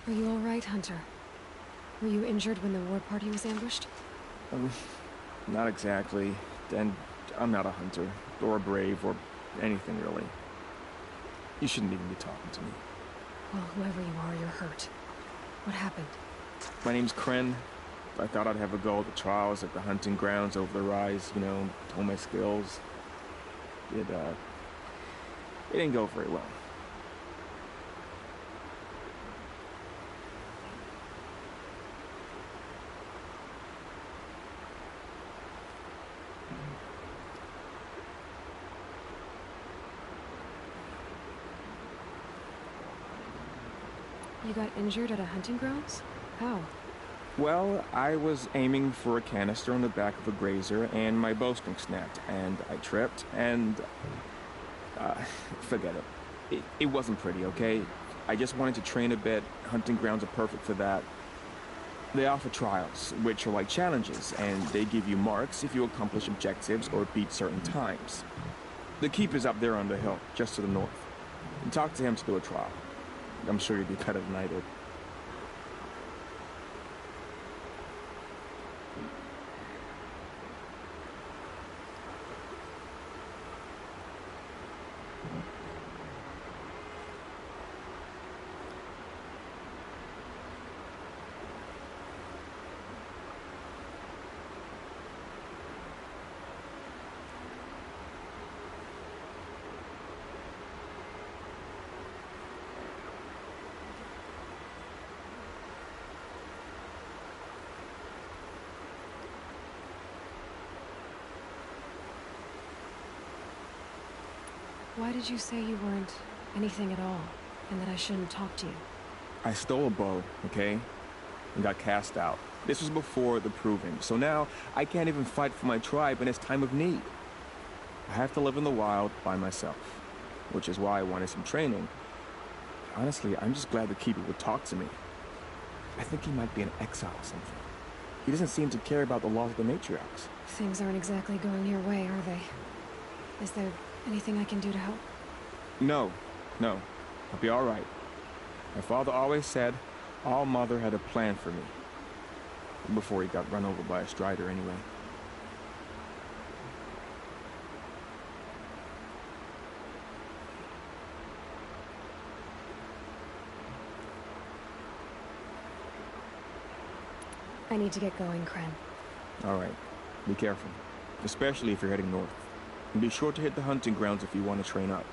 Are you all right, Hunter? Were you injured when the war party was ambushed? Not exactly. And I'm not a hunter, or a brave, or anything really. You shouldn't even be talking to me. Well, whoever you are, you're hurt. What happened? My name's Kren. I thought I'd have a go at the trials at the hunting grounds over the rise, you know, hone my skills. It didn't go very well. You got injured at a hunting grounds? How? Well, I was aiming for a canister on the back of a grazer, and my bowstring snapped, and I tripped, and... forget it. It wasn't pretty, okay? I just wanted to train a bit. Hunting grounds are perfect for that. They offer trials, which are like challenges, and they give you marks if you accomplish objectives or beat certain times. The keeper's up there on the hill, just to the north. And talk to him to do a trial. I'm sure you'd be better than I did. Why did you say you weren't anything at all, and that I shouldn't talk to you? I stole a bow, okay? And got cast out. This was before the proving, so now I can't even fight for my tribe in its time of need. I have to live in the wild by myself, which is why I wanted some training. Honestly, I'm just glad the keeper would talk to me. I think he might be in exile or something. He doesn't seem to care about the laws of the matriarchs. Things aren't exactly going your way, are they? Is there anything I can do to help? No. I'll be all right. My father always said All Mother had a plan for me. Before he got run over by a strider, anyway. I need to get going, Kren. All right. Be careful. Especially if you're heading north. And be sure to hit the hunting grounds if you want to train up.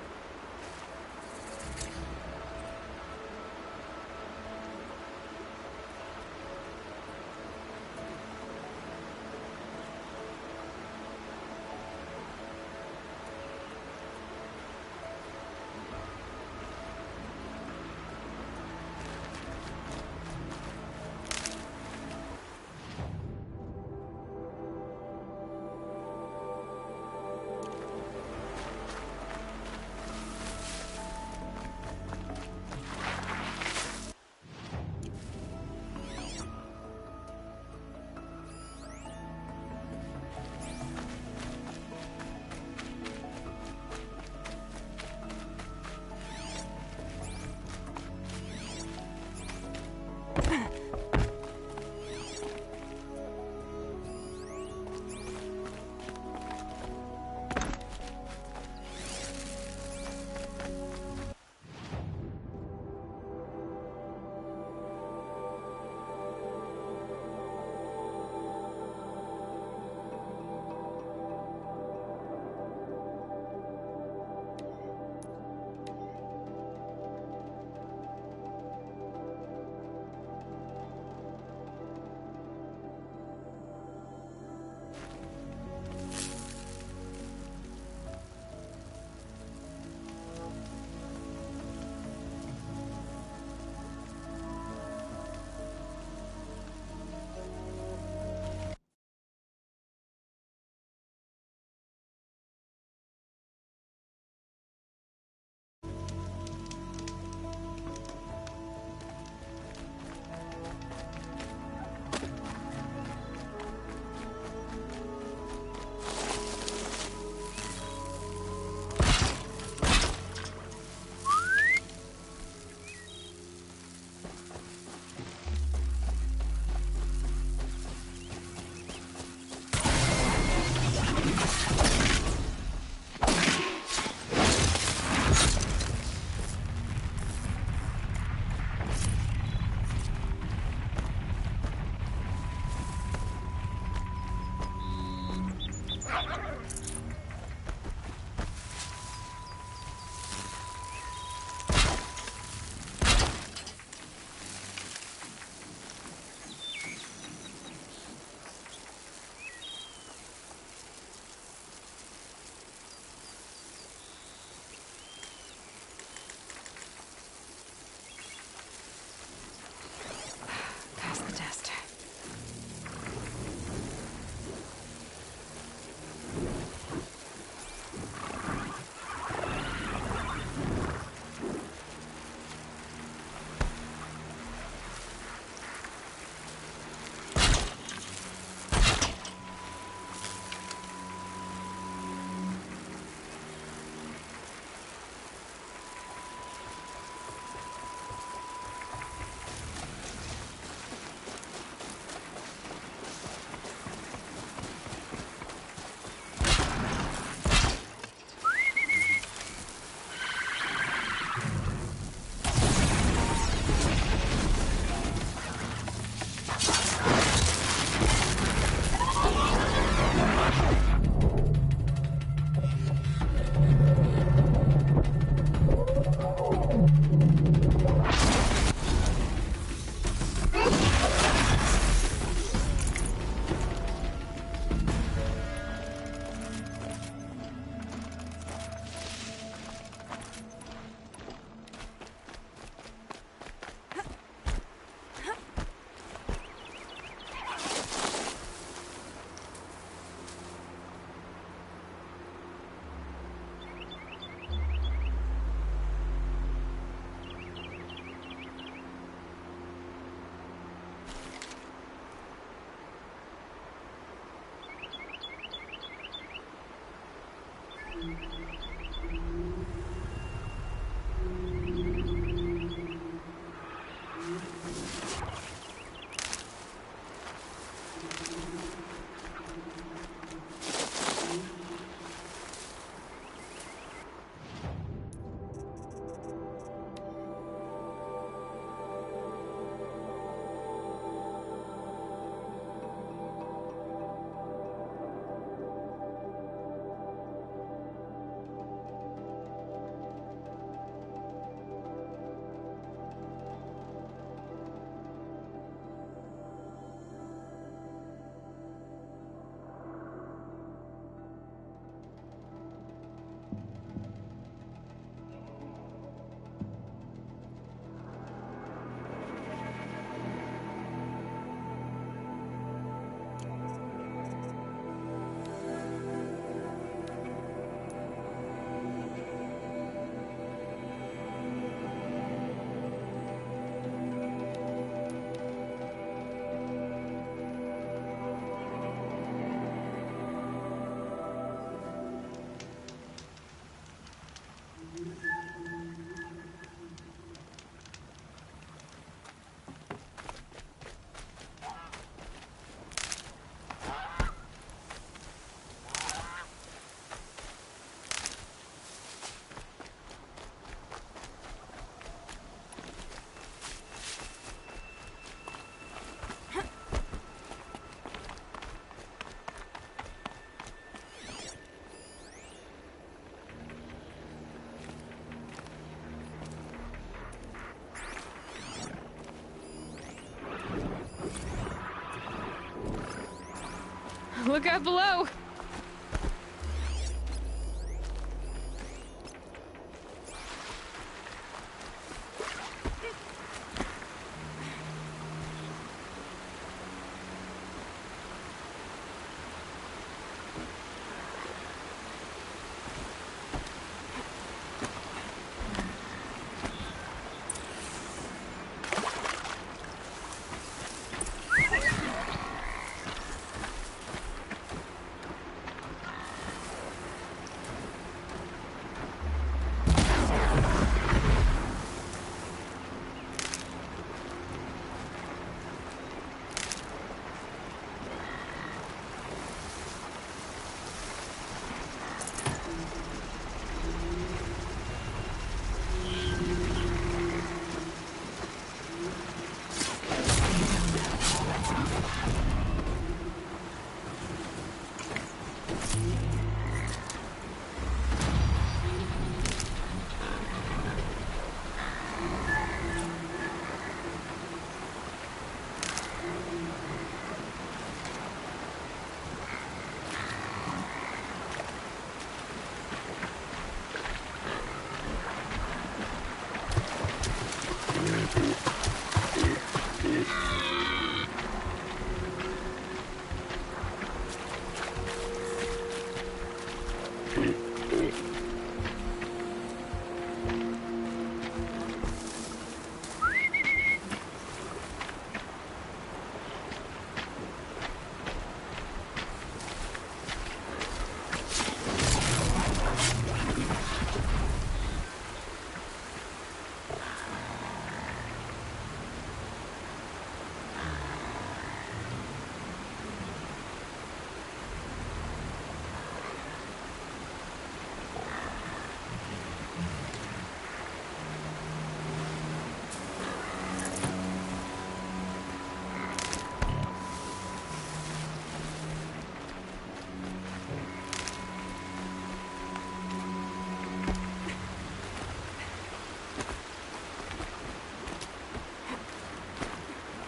Look out below!